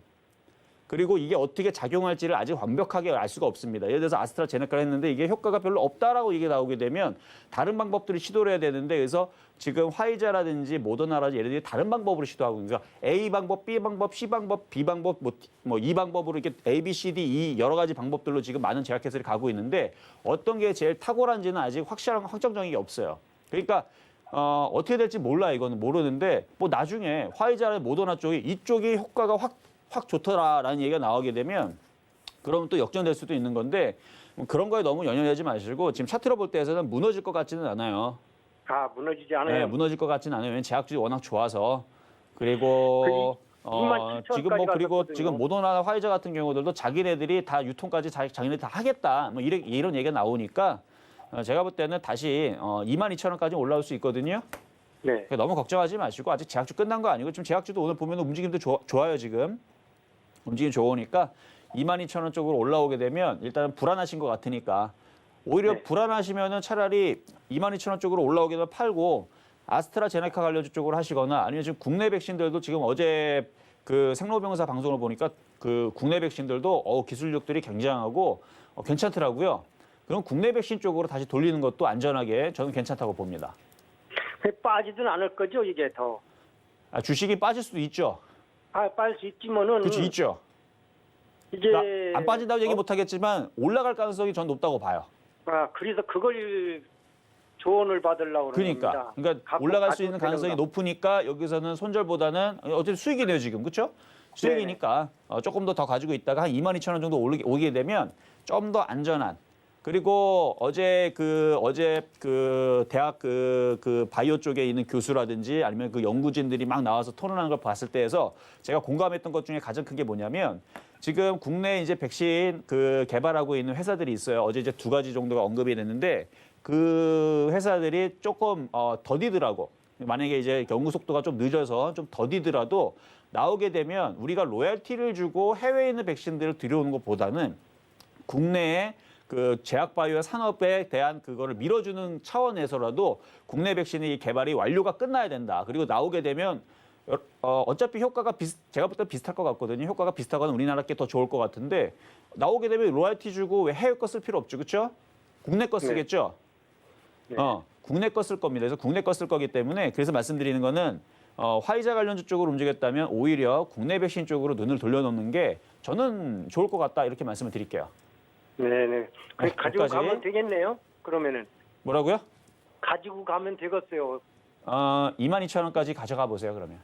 [SPEAKER 3] 그리고 이게 어떻게 작용할지를 아직 완벽하게 알 수가 없습니다. 예를 들어서 아스트라제네카를 했는데 이게 효과가 별로 없다라고 이게 나오게 되면 다른 방법들을 시도를 해야 되는데 그래서 지금 화이자라든지 모더나라든지 얘네들이 다른 방법으로 시도하고 있는 거예요. A 방법, B 방법, C 방법, B 방법, 뭐 이 방법으로 이렇게 A, B, C, D, E 여러 가지 방법들로 지금 많은 제약회사들이 가고 있는데 어떤 게 제일 탁월한지는 아직 확정적인 게 없어요. 그러니까 어떻게 될지 몰라 이거는 모르는데 뭐 나중에 화이자나 모더나 쪽이 이쪽이 효과가 확 좋더라라는 얘기가 나오게 되면 그러면 또 역전될 수도 있는 건데 그런 거에 너무 연연하지 마시고 지금 차트로 볼 때에서는 무너질 것 같지는 않아요.
[SPEAKER 4] 아, 무너지지 않아요.
[SPEAKER 3] 네, 무너질 것 같지는 않아요. 왜냐면 제약주들이 워낙 좋아서 그리고
[SPEAKER 4] 27,000
[SPEAKER 3] 지금 뭐
[SPEAKER 4] 까지
[SPEAKER 3] 그리고
[SPEAKER 4] 갔었거든요.
[SPEAKER 3] 지금 모더나 화이자 같은 경우들도 자기네들이 다 유통까지 자기네들이 다 하겠다 뭐 이런 얘기가 나오니까 제가 볼 때는 다시 22,000원까지 올라올 수 있거든요.
[SPEAKER 4] 네.
[SPEAKER 3] 그러니까 너무 걱정하지 마시고 아직 제약주 끝난 거 아니고 지금 제약주도 오늘 보면 움직임도 좋아요 지금. 움직임 좋으니까 22,000원 쪽으로 올라오게 되면 일단은 불안하신 것 같으니까 오히려
[SPEAKER 4] 네.
[SPEAKER 3] 불안하시면은 차라리 22,000원 쪽으로 올라오게 되면 팔고 아스트라제네카 관련주 쪽으로 하시거나 아니면 지금 국내 백신들도 지금 어제 그 생로병사 방송을 보니까 그 국내 백신들도 기술력들이 굉장하고 괜찮더라고요. 그럼 국내 백신 쪽으로 다시 돌리는 것도 안전하게 저는 괜찮다고 봅니다.
[SPEAKER 4] 빠지진 않을 거죠, 이게 더.
[SPEAKER 3] 주식이 빠질 수도 있죠.
[SPEAKER 4] 빠질 수 있지만은
[SPEAKER 3] 그렇죠, 있죠.
[SPEAKER 4] 이게
[SPEAKER 3] 안 빠진다고 얘기 못 하겠지만 올라갈 가능성이 전 높다고 봐요.
[SPEAKER 4] 그래서 그걸 조언을 받으려고
[SPEAKER 3] 그러니까
[SPEAKER 4] 그럽니다.
[SPEAKER 3] 올라갈 수 있는 가능성이 높으니까 여기서는 손절보다는 어쨌든 수익이네요 지금 그렇죠? 수익이니까 조금 더 가지고 있다가 한 22,000원 정도 오게 되면 좀 더 안전한 그리고 어제 그 대학 그 바이오 쪽에 있는 교수라든지 아니면 그 연구진들이 막 나와서 토론하는 걸 봤을 때에서 제가 공감했던 것 중에 가장 큰 게 뭐냐면 지금 국내 이제 백신 그 개발하고 있는 회사들이 있어요. 어제 이제 2가지 정도가 언급이 됐는데 그 회사들이 조금 더디더라고. 만약에 이제 연구 속도가 좀 늦어서 좀 더디더라도 나오게 되면 우리가 로열티를 주고 해외에 있는 백신들을 들여오는 것보다는 국내에 그 제약바이오 산업에 대한 그거를 밀어주는 차원에서라도 국내 백신의 개발이 완료가 끝나야 된다. 그리고 나오게 되면 어차피 효과가 제가 볼 때 비슷할 것 같거든요. 효과가 비슷하거나 우리나라 게 더 좋을 것 같은데 나오게 되면 로열티 주고 왜 해외 거 쓸 필요 없죠, 그렇죠? 국내 거 쓰겠죠.
[SPEAKER 4] 네.
[SPEAKER 3] 국내 거 쓸 겁니다. 그래서 국내 거 쓸 거기 때문에 그래서 말씀드리는 거는 화이자 관련주 쪽으로 움직였다면 오히려 국내 백신 쪽으로 눈을 돌려놓는 게 저는 좋을 것 같다 이렇게 말씀을 드릴게요.
[SPEAKER 4] 네네. 가지고
[SPEAKER 3] 여기까지.
[SPEAKER 4] 가면 되겠네요. 그러면은
[SPEAKER 3] 뭐라고요?
[SPEAKER 4] 가지고 가면 되겠어요.
[SPEAKER 3] 22,000원까지 가져가 보세요, 그러면.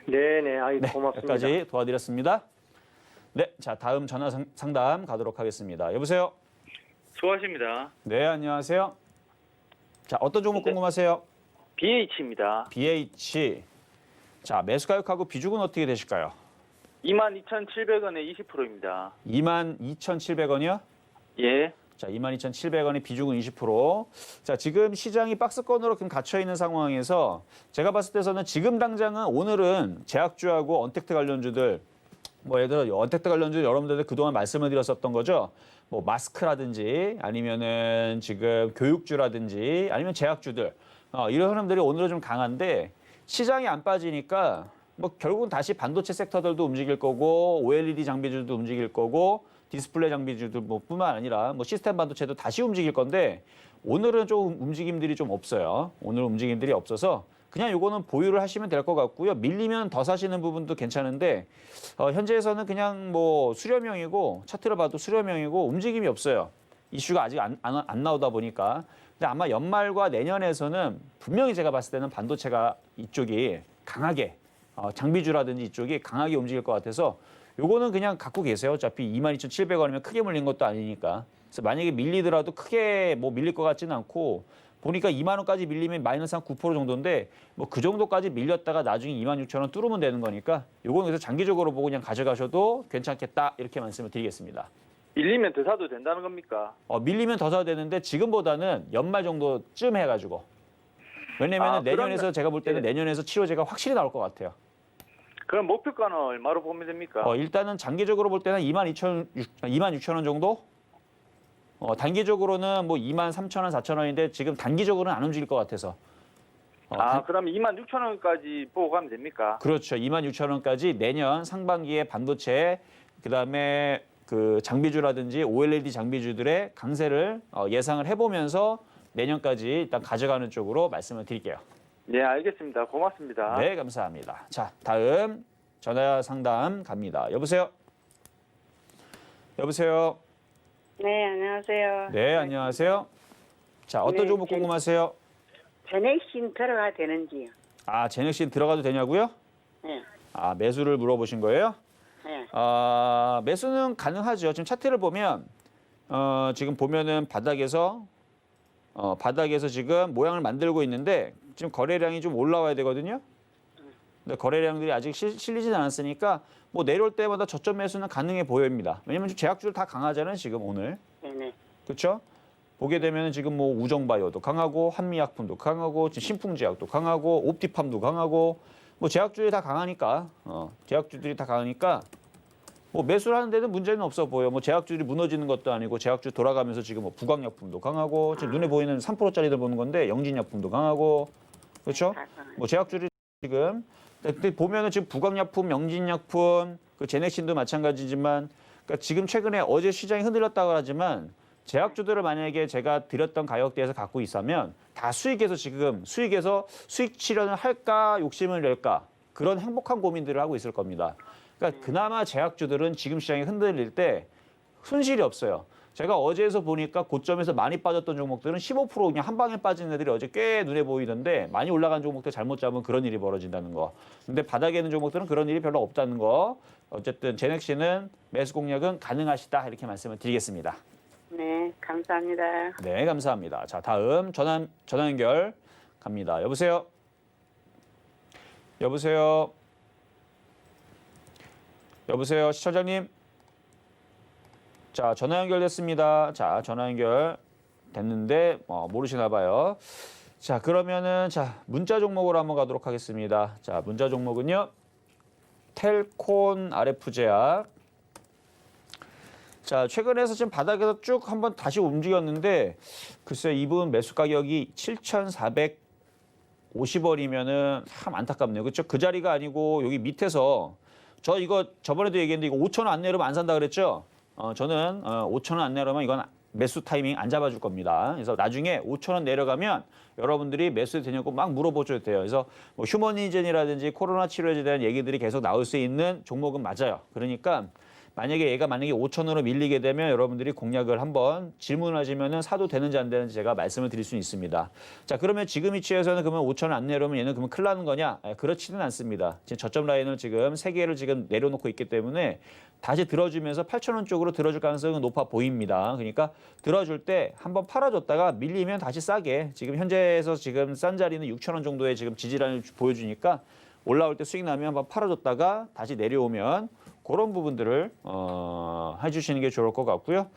[SPEAKER 4] 네네.
[SPEAKER 3] 네,
[SPEAKER 4] 고맙습니다.
[SPEAKER 3] 여기까지 도와드렸습니다. 네, 자 다음 전화 상담 가도록 하겠습니다. 여보세요?
[SPEAKER 5] 수고하십니다.
[SPEAKER 3] 네, 안녕하세요. 자, 어떤 종목
[SPEAKER 5] 네.
[SPEAKER 3] 궁금하세요?
[SPEAKER 5] BH입니다.
[SPEAKER 3] BH. 자, 매수 가격하고 비중은 어떻게 되실까요?
[SPEAKER 5] 22,700원에 20%입니다.
[SPEAKER 3] 22,700원이요?
[SPEAKER 5] 예.
[SPEAKER 3] 자, 22,700원의 비중은 20%. 자, 지금 시장이 박스권으로 좀 갇혀 있는 상황에서 제가 봤을 때서는 지금 당장은 오늘은 제약주하고 언택트 관련주들 뭐 예를 들어 언택트 관련주 여러분들 그동안 말씀을 드렸었던 거죠. 뭐 마스크라든지 아니면은 지금 교육주라든지 아니면 제약주들 이런 흐름들이 오늘은 좀 강한데 시장이 안 빠지니까 뭐 결국은 다시 반도체 섹터들도 움직일 거고 OLED 장비주도 움직일 거고 디스플레이 장비주도 뭐 뿐만 아니라 뭐 시스템 반도체도 다시 움직일 건데 오늘은 좀 움직임들이 좀 없어요. 오늘 움직임들이 없어서 그냥 요거는 보유를 하시면 될 것 같고요. 밀리면 더 사시는 부분도 괜찮은데 현재에서는 그냥 뭐 수렴형이고 차트를 봐도 수렴형이고 움직임이 없어요. 이슈가 아직 안 나오다 보니까. 근데 아마 연말과 내년에서는 분명히 제가 봤을 때는 반도체가 이쪽이 강하게 장비주라든지 이쪽이 강하게 움직일 것 같아서 요거는 그냥 갖고 계세요. 어차피 22,700원이면 크게 물린 것도 아니니까. 그래서 만약에 밀리더라도 크게 뭐 밀릴 것 같지는 않고 보니까 2만 원까지 밀리면 마이너스 한 9% 정도인데 뭐 그 정도까지 밀렸다가 나중에 26,000원 뚫으면 되는 거니까 요거는 그래서 장기적으로 보고 그냥 가져가셔도 괜찮겠다 이렇게 말씀을 드리겠습니다.
[SPEAKER 5] 밀리면 더 사도 된다는 겁니까?
[SPEAKER 3] 밀리면 더 사야 되는데 지금보다는 연말 정도쯤 해가지고 왜냐면 내년에서
[SPEAKER 5] 그러면,
[SPEAKER 3] 제가 볼 때는
[SPEAKER 5] 네.
[SPEAKER 3] 내년에서 치료제가 확실히 나올 것 같아요.
[SPEAKER 5] 그럼 목표가는 얼마로 보면 됩니까?
[SPEAKER 3] 일단은 장기적으로 볼 때는 26,000원 정도? 단기적으로는 뭐 23,000원, 4,000원인데 지금 단기적으로는 안 움직일 것 같아서.
[SPEAKER 5] 그러면 26,000원까지 보고 가면 됩니까?
[SPEAKER 3] 그렇죠. 26,000원까지 내년 상반기에 반도체, 그다음에 그 장비주라든지 OLED 장비주들의 강세를 예상을 해보면서 내년까지 일단 가져가는 쪽으로 말씀을 드릴게요.
[SPEAKER 5] 네, 알겠습니다. 고맙습니다.
[SPEAKER 3] 네, 감사합니다. 자, 다음 전화 상담 갑니다. 여보세요? 여보세요?
[SPEAKER 6] 네, 안녕하세요.
[SPEAKER 3] 네, 안녕하세요. 자, 어떤
[SPEAKER 6] 네,
[SPEAKER 3] 종목 궁금하세요?
[SPEAKER 6] 전액신 들어가 되는지요?
[SPEAKER 3] 제넥신 들어가도 되냐고요?
[SPEAKER 6] 네,
[SPEAKER 3] 매수를 물어보신 거예요?
[SPEAKER 6] 네.
[SPEAKER 3] 매수는 가능하죠. 지금 차트를 보면 지금 보면은 바닥에서 지금 모양을 만들고 있는데 지금 거래량이 좀 올라와야 되거든요. 근데 거래량들이 아직 실리진 않았으니까 뭐 내려올 때마다 저점 매수는 가능해 보입니다. 왜냐면 지금 제약주들 다 강하잖아요. 지금 오늘.
[SPEAKER 6] 네네.
[SPEAKER 3] 그렇죠? 보게 되면 지금 뭐 우정바이오도 강하고 한미약품도 강하고 지금 신풍제약도 강하고 옵티팜도 강하고 뭐 제약주들이 다 강하니까 뭐 매수를 하는 데는 문제는 없어 보여. 뭐 제약주들이 무너지는 것도 아니고 제약주 돌아가면서 지금 뭐 부강약품도 강하고 지금 눈에 보이는 3%짜리들 보는 건데 영진약품도 강하고 그렇죠? 뭐 제약주들이 지금 근데 보면은 지금 부강약품, 영진약품, 그 제넥신도 마찬가지지만 그러니까 지금 최근에 어제 시장이 흔들렸다고 하지만 제약주들을 만약에 제가 드렸던 가격대에서 갖고 있으면 다 수익에서 수익 실현을 할까 욕심을 낼까 그런 행복한 고민들을 하고 있을 겁니다. 그러니까 그나마 제약주들은 지금 시장이 흔들릴 때 손실이 없어요. 제가 어제에서 보니까 고점에서 많이 빠졌던 종목들은 15% 그냥 한 방에 빠진 애들이 어제 꽤 눈에 보이던데 많이 올라간 종목들 잘못 잡으면 그런 일이 벌어진다는 거. 근데 바닥에 있는 종목들은 그런 일이 별로 없다는 거. 어쨌든 제넥시는 매수 공략은 가능하시다 이렇게 말씀을 드리겠습니다.
[SPEAKER 6] 네, 감사합니다.
[SPEAKER 3] 네, 감사합니다. 자, 다음 전화 연결 갑니다. 여보세요? 여보세요? 여보세요, 시청자님? 자, 전화 연결됐습니다. 자, 전화 연결 됐는데 모르시나 봐요. 자, 그러면은 문자 종목으로 한번 가도록 하겠습니다. 자, 문자 종목은요. 텔콘 RF제약. 자, 최근에서 지금 바닥에서 쭉 한번 다시 움직였는데 글쎄 이분 매수 가격이 7,450원이면은 참 안타깝네요. 그렇죠? 그 자리가 아니고 여기 밑에서 저 이거 저번에도 얘기했는데 이거 5,000원 안 내려면 안 산다 그랬죠? 저는 5,000원 안 내려면 이건 매수 타이밍 안 잡아줄 겁니다. 그래서 나중에 5,000원 내려가면 여러분들이 매수 되냐고 막 물어보셔도 돼요. 그래서 뭐 휴머니젠이라든지 코로나 치료에 대한 얘기들이 계속 나올 수 있는 종목은 맞아요. 그러니까 만약에 얘가 5,000원으로 밀리게 되면 여러분들이 공략을 한번 질문하시면은 사도 되는지 안 되는지 제가 말씀을 드릴 수 있습니다. 자, 그러면 지금 위치에서는 그러면 5,000원 안 내려오면 얘는 그러면 큰일 나는 거냐? 그렇지는 않습니다. 지금 저점 라인을 지금 3개를 지금 내려놓고 있기 때문에 다시 들어주면서 8,000원 쪽으로 들어줄 가능성은 높아 보입니다. 그러니까 들어줄 때 한번 팔아줬다가 밀리면 다시 싸게 지금 현재에서 지금 싼 자리는 6,000원 정도의 지금 지지라인을 보여주니까 올라올 때 수익 나면 한번 팔아줬다가 다시 내려오면 그런 부분들을 해주시는 게 좋을 것 같고요.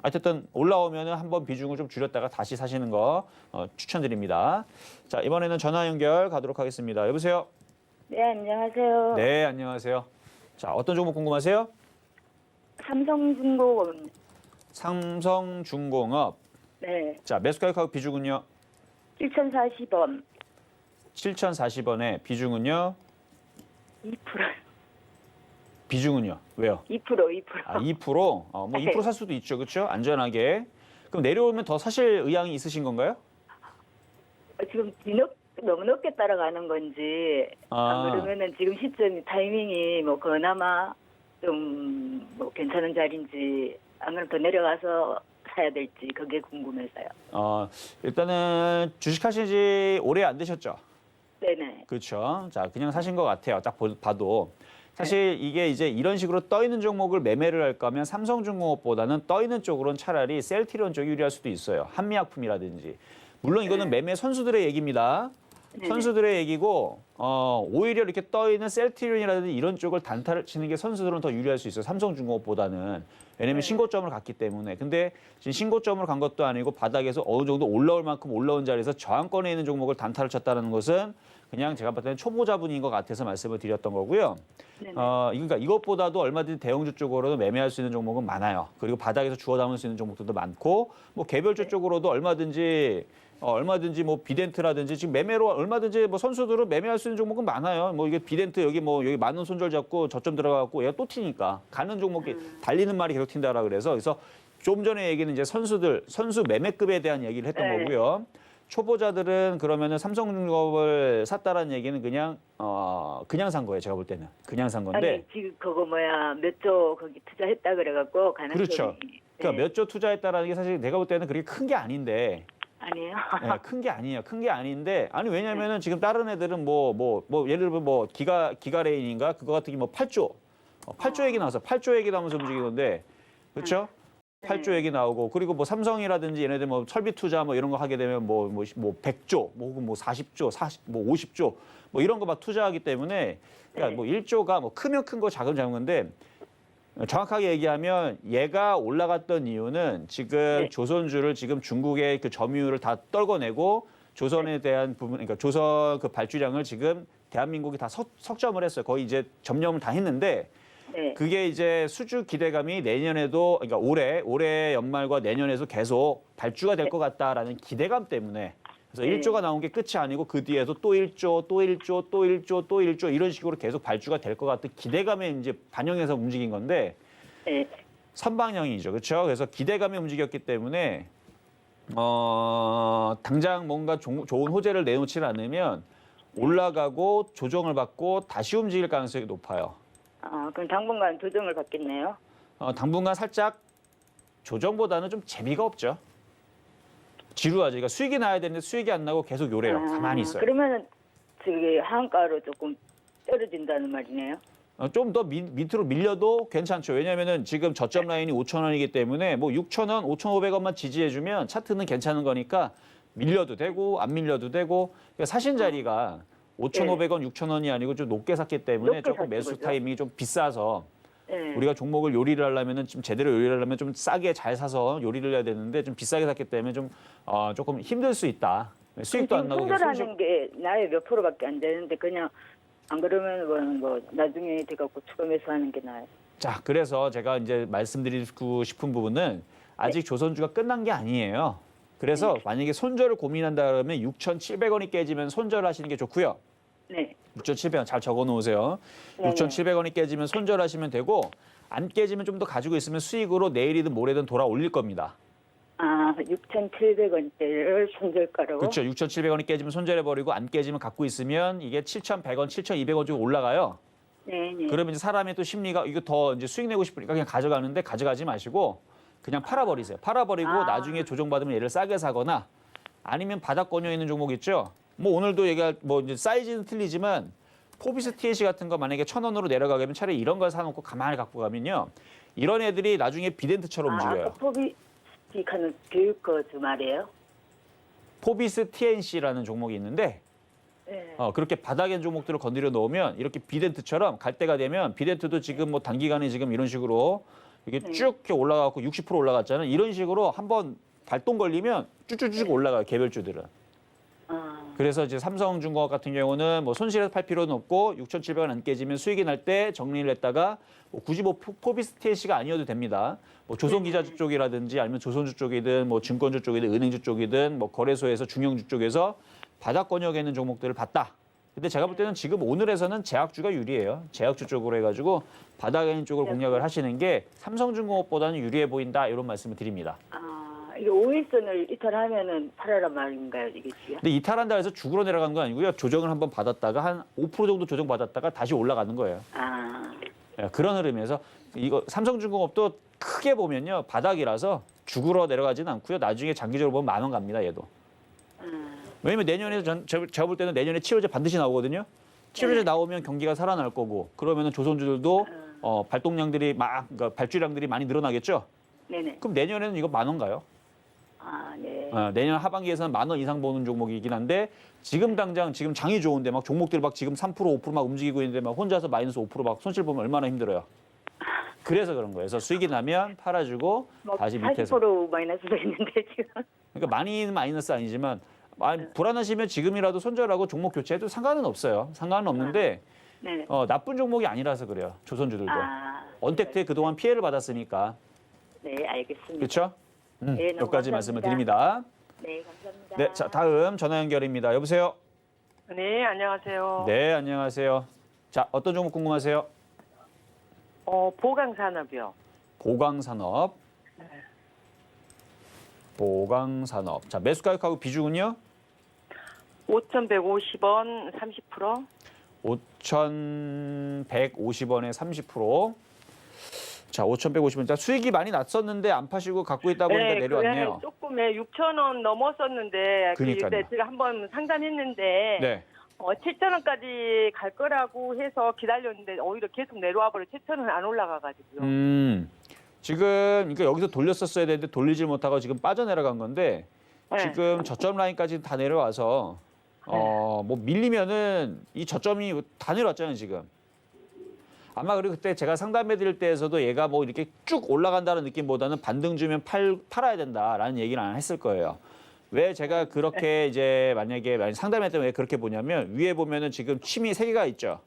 [SPEAKER 3] 어쨌든 올라오면 한번 비중을 좀 줄였다가 다시 사시는 거 추천드립니다. 자, 이번에는 전화 연결 가도록 하겠습니다. 여보세요?
[SPEAKER 6] 네, 안녕하세요.
[SPEAKER 3] 네, 안녕하세요. 자, 어떤 종목 궁금하세요?
[SPEAKER 6] 삼성중공업.
[SPEAKER 3] 삼성중공업.
[SPEAKER 6] 네,
[SPEAKER 3] 자, 매수가격하고 비중은요?
[SPEAKER 6] 7,040원.
[SPEAKER 3] 7,040원에 비중은요?
[SPEAKER 6] 2%.
[SPEAKER 3] 비중은요? 왜요?
[SPEAKER 6] 2%.
[SPEAKER 3] 아, 2%? 뭐 2% 살 수도 있죠. 그렇죠? 안전하게. 그럼 내려오면 더 사실 의향이 있으신 건가요?
[SPEAKER 6] 지금 너무 높게 따라가는 건지, 안 그러면은 지금 시점 타이밍이 뭐 그나마 좀 뭐 괜찮은 자리인지, 안 그러면 더 내려가서 사야 될지 그게 궁금해서요.
[SPEAKER 3] 일단은 주식하신 지 오래 안 되셨죠?
[SPEAKER 6] 네네.
[SPEAKER 3] 그렇죠. 자, 그냥 사신 것 같아요. 딱 봐도. 사실 이게 이제 이런 식으로 떠 있는 종목을 매매를 할 거면 삼성중공업보다는 떠 있는 쪽으로는 차라리 셀트리온 쪽이 유리할 수도 있어요. 한미약품이라든지. 물론 이거는 매매 선수들의 얘기입니다.
[SPEAKER 6] 네네.
[SPEAKER 3] 선수들의 얘기고 오히려 이렇게 떠 있는 셀트리온이라든지 이런 쪽을 단타를 치는 게 선수들은 더 유리할 수 있어요. 삼성중공업보다는. 왜냐면 신고점을 갔기 때문에. 근데 지금 신고점을 간 것도 아니고 바닥에서 어느 정도 올라올 만큼 올라온 자리에서 저항권에 있는 종목을 단타를 쳤다는 것은 그냥 제가 봤을 때는 초보자분인 것 같아서 말씀을 드렸던 거고요.
[SPEAKER 6] 네네.
[SPEAKER 3] 그러니까 이것보다도 얼마든지 대형주 쪽으로도 매매할 수 있는 종목은 많아요. 그리고 바닥에서 주워 담을 수 있는 종목들도 많고 뭐 개별주 쪽으로도 얼마든지 뭐 비덴트라든지 지금 매매로 얼마든지 뭐 선수들은 매매할 수 있는 종목은 많아요. 뭐 이게 비덴트 여기 많은 손절 잡고 저점 들어가고 얘가 또 튀니까 가는 종목이 달리는 말이 계속 튄다라 그래서 좀 전에 얘기는 이제 선수 매매급에 대한 얘기를 했던
[SPEAKER 6] 네.
[SPEAKER 3] 거고요. 초보자들은 그러면은 삼성중공업을 샀다라는 얘기는 그냥 산 거예요. 제가 볼 때는 그냥 산 건데.
[SPEAKER 6] 아니 지금 그거 몇 조 거기 투자했다 그래갖고 가능성이.
[SPEAKER 3] 그렇죠. 그러니까
[SPEAKER 6] 네.
[SPEAKER 3] 몇 조 투자했다라는 게 사실 내가 볼 때는 그렇게 큰 게 아닌데.
[SPEAKER 6] 아니에요.
[SPEAKER 3] 네, 큰 게 아니에요. 큰 게 아닌데 아니 왜냐면은 지금 다른 애들은 예를 들면 기가레인인가 그거 같은 게 8조 8조 얘기 나와서 8조 얘기 나오면서 움직이는데 그렇죠? 8조 얘기 나오고 그리고 뭐 삼성이라든지 얘네들 뭐 설비 투자 뭐 이런 거 하게 되면 뭐 100조 혹은 40조 50조 뭐 이런 거 막 투자하기 때문에 그러니까 뭐 1조가 뭐 크면 큰 거 작으면 작은 건데 정확하게 얘기하면 얘가 올라갔던 이유는 지금 조선주를 지금 중국의 그 점유율을 다 떨궈내고 조선에 대한 부분, 그러니까 조선 그 발주량을 지금 대한민국이 다 석점을 했어요. 거의 이제 점령을 다 했는데 그게 이제 수주 기대감이 내년에도 그러니까 올해 연말과 내년에도 계속 발주가 될 것 같다라는 기대감 때문에 그래서 1조가 나온 게 끝이 아니고 그 뒤에도 또 1조, 또 1조, 또 1조, 또 1조 이런 식으로 계속 발주가 될 것 같은 기대감에 이제 반영해서 움직인 건데 선방향이죠. 그렇죠? 그래서 기대감에 움직였기 때문에 당장 뭔가 좋은 호재를 내놓지 않으면 올라가고 조정을 받고 다시 움직일 가능성이 높아요.
[SPEAKER 6] 그럼 당분간 조정을 받겠네요.
[SPEAKER 3] 당분간 살짝 조정보다는 좀 재미가 없죠. 지루하죠. 그러니까 수익이 나야 되는데 수익이 안 나고 계속 요래요. 가만히 있어요.
[SPEAKER 6] 그러면은 저기 하한가로 조금 떨어진다는 말이네요.
[SPEAKER 3] 좀 더 밑으로 밀려도 괜찮죠. 왜냐하면은 지금 저점 라인이 5,000원이기 때문에 뭐 6,000원, 5,500원만 지지해주면 차트는 괜찮은 거니까 밀려도 되고 안 밀려도 되고 그러니까 사신 자리가 5,500원, 6,000원이 아니고 좀 높게 샀기 때문에
[SPEAKER 6] 높게
[SPEAKER 3] 조금
[SPEAKER 6] 샀지,
[SPEAKER 3] 매수
[SPEAKER 6] 그죠?
[SPEAKER 3] 타이밍이 좀 비싸서 우리가 종목을 요리를 하려면은 좀 제대로 요리를 하려면 좀 싸게 잘 사서 요리를 해야 되는데 좀 비싸게 샀기 때문에 좀 조금 힘들 수 있다. 수익도 안 나고
[SPEAKER 6] 손절하는 게 나의 몇 프로밖에 안 되는데 그냥 안 그러면 뭐 나중에 돼갖고 추가 매수하는 게 나아요.
[SPEAKER 3] 자, 그래서 제가 이제 말씀드리고 싶은 부분은 아직 조선주가 끝난 게 아니에요. 그래서 만약에 손절을 고민한다 그러면 6,700원이 깨지면 손절하시는 게 좋고요.
[SPEAKER 6] 네.
[SPEAKER 3] 6,700원 잘 적어 놓으세요. 6,700원이 깨지면 손절하시면 되고 안 깨지면 좀 더 가지고 있으면 수익으로 내일이든 모레든 돌아 올릴 겁니다.
[SPEAKER 6] 6,700원대를 손절가로.
[SPEAKER 3] 그렇죠. 6,700원이 깨지면 손절해버리고 안 깨지면 갖고 있으면 이게 7,100원, 7,200원 쪽으로 올라가요.
[SPEAKER 6] 네, 네.
[SPEAKER 3] 그러면 이제 사람의 또 심리가 이거 더 이제 수익 내고 싶으니까 그냥 가져가는데 가져가지 마시고 그냥 팔아버리세요. 팔아버리고 나중에 조정받으면 얘를 싸게 사거나 아니면 바닥 권여 있는 종목 있죠. 뭐 오늘도 얘가 뭐 이제 사이즈는 틀리지만 포비스 TNC 같은 거 만약에 1,000원으로 내려가면 차라리 이런 걸 사놓고 가만히 갖고 가면요. 이런 애들이 나중에 비덴트처럼 움직여요.
[SPEAKER 6] 아까 포비식하는 교육 거저 말이에요?
[SPEAKER 3] 포비스 TNC라는 종목이 있는데
[SPEAKER 6] 네.
[SPEAKER 3] 그렇게 바닥에 있는 종목들을 건드려 놓으면 이렇게 비덴트처럼 갈 때가 되면 비덴트도 지금 뭐 단기간에 지금 이런 식으로 이게 쭉 이렇게 올라가고 60% 올라갔잖아요. 이런 식으로 한번 발동 걸리면 쭉쭉쭉 올라가요. 개별주들은. 그래서 이제 삼성중공업 같은 경우는 뭐 손실해서 팔 필요는 없고 6,700원 안 깨지면 수익이 날 때 정리를 했다가 뭐 굳이 뭐 포비스 TNC가 아니어도 됩니다. 뭐 조선기자주 쪽이라든지 아니면 조선주 쪽이든 뭐 증권주 쪽이든 은행주 쪽이든 뭐 거래소에서 중형주 쪽에서 바닥 권역에 있는 종목들을 봤다. 근데 제가 볼 때는 지금 오늘에서는 제약주가 유리해요. 제약주 쪽으로 해가지고 바닥에 있는 쪽을 공략을 하시는 게 삼성중공업보다는 유리해 보인다 이런 말씀을 드립니다.
[SPEAKER 6] 이게 5일선을 이탈하면은 팔아란 말인가요, 이게 지금?
[SPEAKER 3] 근데 이탈한다 해서 죽으러 내려가는 건 아니고요. 조정을 한번 받았다가 한 5% 정도 조정 받았다가 다시 올라가는 거예요. 예, 그런 흐름에서 이거 삼성중공업도 크게 보면요. 바닥이라서 죽으러 내려가지는 않고요. 나중에 장기적으로 보면 10,000원 갑니다, 얘도. 왜냐면 내년에 제가 볼 때는 내년에 치료제 반드시 나오거든요. 치료제 나오면 경기가 살아날 거고 그러면은 조선주들도 발동량들이 그러니까 발주량들이 많이 늘어나겠죠.
[SPEAKER 6] 네네.
[SPEAKER 3] 그럼 내년에는 이거 10,000원 가요.
[SPEAKER 6] 네.
[SPEAKER 3] 내년 하반기에서는 10,000원 이상 보는 종목이긴 한데 지금 당장 지금 장이 좋은데 막 종목들 막 지금 3% 5% 막 움직이고 있는데 막 혼자서 마이너스 5% 막 손실 보면 얼마나 힘들어요. 그래서 그런 거예요. 그래서 수익이 나면 팔아주고 다시 밑에서.
[SPEAKER 6] 80% 마이너스도 있는데 지금.
[SPEAKER 3] 그러니까 많이는 마이너스 아니지만 불안하시면 지금이라도 손절하고 종목 교체해도 상관은 없어요. 상관은 없는데
[SPEAKER 6] 네.
[SPEAKER 3] 나쁜 종목이 아니라서 그래요. 조선주들도. 언택트에 그동안 피해를 받았으니까.
[SPEAKER 6] 네, 알겠습니다.
[SPEAKER 3] 그렇죠?
[SPEAKER 6] 네, 너무
[SPEAKER 3] 여기까지
[SPEAKER 6] 감사합니다.
[SPEAKER 3] 말씀을 드립니다.
[SPEAKER 6] 네, 감사합니다.
[SPEAKER 3] 네, 자 다음 전화 연결입니다. 여보세요?
[SPEAKER 7] 네, 안녕하세요.
[SPEAKER 3] 네, 안녕하세요. 자, 어떤 종목 궁금하세요?
[SPEAKER 7] 보강산업이요.
[SPEAKER 3] 보강산업. 보강산업. 자, 매수 가격하고 비중은요?
[SPEAKER 7] 5,150원 30%.
[SPEAKER 3] 5,150원에 30%. 자, 5,150원. 자, 수익이 많이 났었는데 안 파시고 갖고 있다 보니까 내려왔네요.
[SPEAKER 7] 조금에 6,000원 넘었었는데
[SPEAKER 3] 그러니까요.
[SPEAKER 7] 그때 제가 한번 상담했는데
[SPEAKER 3] 네.
[SPEAKER 7] 7,000원까지 갈 거라고 해서 기다렸는데 오히려 계속 내려와 버려. 7,000원 안 올라가가지고요.
[SPEAKER 3] 지금 그러니까 여기서 돌렸었어야 되는데 돌리질 못하고 지금 빠져내려간 건데
[SPEAKER 7] 네.
[SPEAKER 3] 지금 저점 라인까지 다 내려와서 뭐 밀리면은 이 저점이 다 내려왔잖아요, 지금. 아마 그리고 그때 제가 상담해 드릴 때에서도 얘가 뭐 이렇게 쭉 올라간다는 느낌보다는 반등 주면 팔아야 된다라는 얘기를 안 했을 거예요. 왜 제가 그렇게 이제 만약에 상담할 때 왜 그렇게 보냐면 위에 보면은 지금 침이 3개가 있죠.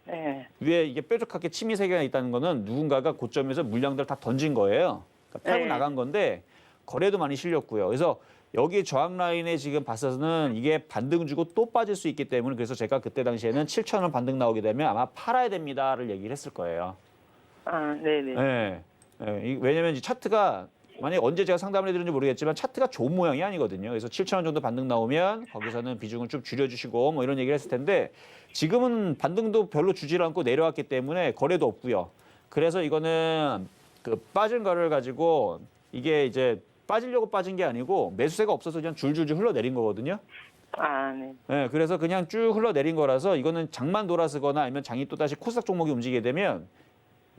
[SPEAKER 7] 네.
[SPEAKER 3] 위에 이게 뾰족하게 침이 3개가 있다는 거는 누군가가 고점에서 물량들 다 던진 거예요. 그러니까 팔고
[SPEAKER 7] 네.
[SPEAKER 3] 나간 건데 거래도 많이 실렸고요. 그래서 여기 저항 라인에 지금 봤어서는 이게 반등 주고 또 빠질 수 있기 때문에 그래서 제가 그때 당시에는 7,000원 반등 나오게 되면 아마 팔아야 됩니다를 얘기를 했을 거예요.
[SPEAKER 7] 네네.
[SPEAKER 3] 네. 왜냐면 이 차트가 만약에 언제 제가 상담을 해드렸는지 모르겠지만 차트가 좋은 모양이 아니거든요. 그래서 7,000원 정도 반등 나오면 거기서는 비중을 좀 줄여주시고 뭐 이런 얘기를 했을 텐데 지금은 반등도 별로 주질 않고 내려왔기 때문에 거래도 없고요. 그래서 이거는 그 빠진 거를 가지고 이게 이제 빠지려고 빠진 게 아니고 매수세가 없어서 그냥 줄줄줄 흘러내린 거거든요.
[SPEAKER 7] 네.
[SPEAKER 3] 네, 그래서 그냥 쭉 흘러내린 거라서 이거는 장만 돌아서거나 아니면 장이 또 다시 코스닥 종목이 움직이게 되면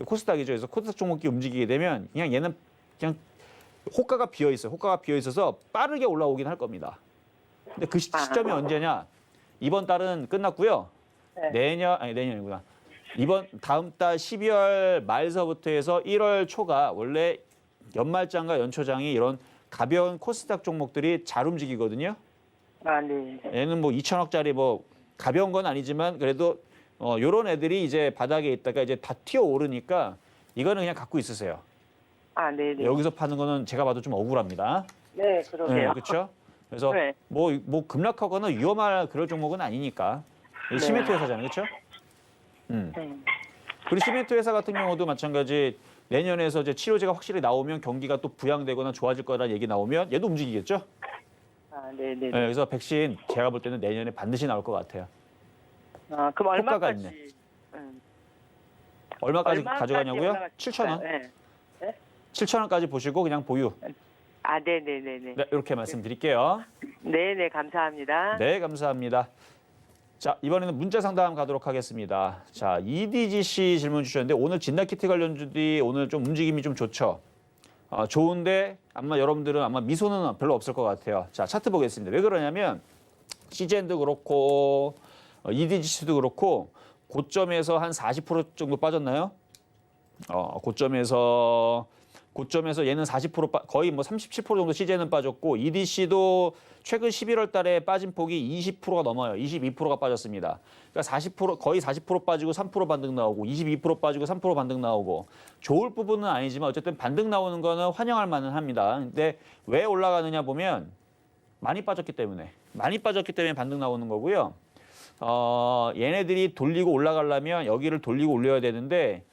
[SPEAKER 3] 코스닥이죠. 그래서 코스닥 종목이 움직이게 되면 그냥 얘는 그냥 호가가 비어 있어요. 호가가 비어 있어서 빠르게 올라오긴 할 겁니다. 근데 그 시점이 언제냐? 이번 달은 끝났고요. 내년이구나. 다음 달 12월 말서부터 해서 1월 초가 원래 연말장과 연초장이 이런 가벼운 코스닥 종목들이 잘 움직이거든요.
[SPEAKER 7] 네.
[SPEAKER 3] 얘는 뭐 2천억짜리 뭐 가벼운 건 아니지만 그래도 요런 애들이 이제 바닥에 있다가 이제 다 튀어 오르니까 이거는 그냥 갖고 있으세요.
[SPEAKER 7] 네네.
[SPEAKER 3] 여기서 파는 거는 제가 봐도 좀 억울합니다.
[SPEAKER 7] 네, 그러게요.
[SPEAKER 3] 그렇죠? 그래서
[SPEAKER 7] 네.
[SPEAKER 3] 뭐 급락하거나 위험할 그럴 종목은 아니니까. 이 시멘트 회사잖아요, 그렇죠?
[SPEAKER 7] 네.
[SPEAKER 3] 그리고 시멘트 회사 같은 경우도 마찬가지 내년에서 이제 치료제가 확실히 나오면 경기가 또 부양되거나 좋아질 거라는 얘기 나오면 얘도 움직이겠죠?
[SPEAKER 7] 네네.
[SPEAKER 3] 네, 그래서 백신 제가 볼 때는 내년에 반드시 나올 것 같아요.
[SPEAKER 7] 그럼
[SPEAKER 3] 효과가
[SPEAKER 7] 얼마까지?
[SPEAKER 3] 얼마까지 가져가냐고요?
[SPEAKER 7] 올라갔을까?
[SPEAKER 3] 7,000원?
[SPEAKER 7] 네.
[SPEAKER 3] 7,000원까지 보시고 그냥 보유.
[SPEAKER 7] 아, 네네네네.
[SPEAKER 3] 네, 이렇게 말씀드릴게요.
[SPEAKER 7] 네네, 감사합니다.
[SPEAKER 3] 네, 감사합니다. 자, 이번에는 문자 상담 가도록 하겠습니다. 자, EDGC 질문 주셨는데 오늘 진단키트 관련주들이 오늘 좀 움직임이 좀 좋죠. 좋은데 아마 여러분들은 아마 미소는 별로 없을 것 같아요. 자, 차트 보겠습니다. 왜 그러냐면 CGN도 그렇고 EDGC도 그렇고 고점에서 한 40% 정도 빠졌나요? 고점에서 얘는 40% 거의 뭐 37% 정도 CGN은 빠졌고 EDC도 최근 11월 달에 빠진 폭이 20%가 넘어요. 22%가 빠졌습니다. 그러니까 40% 거의 40% 빠지고 3% 반등 나오고 22% 빠지고 3% 반등 나오고 좋을 부분은 아니지만 어쨌든 반등 나오는 거는 환영할 만은 합니다. 근데 왜 올라가느냐 보면 많이 빠졌기 때문에 반등 나오는 거고요. 얘네들이 돌리고 올라가려면 여기를 돌리고 올려야 되는데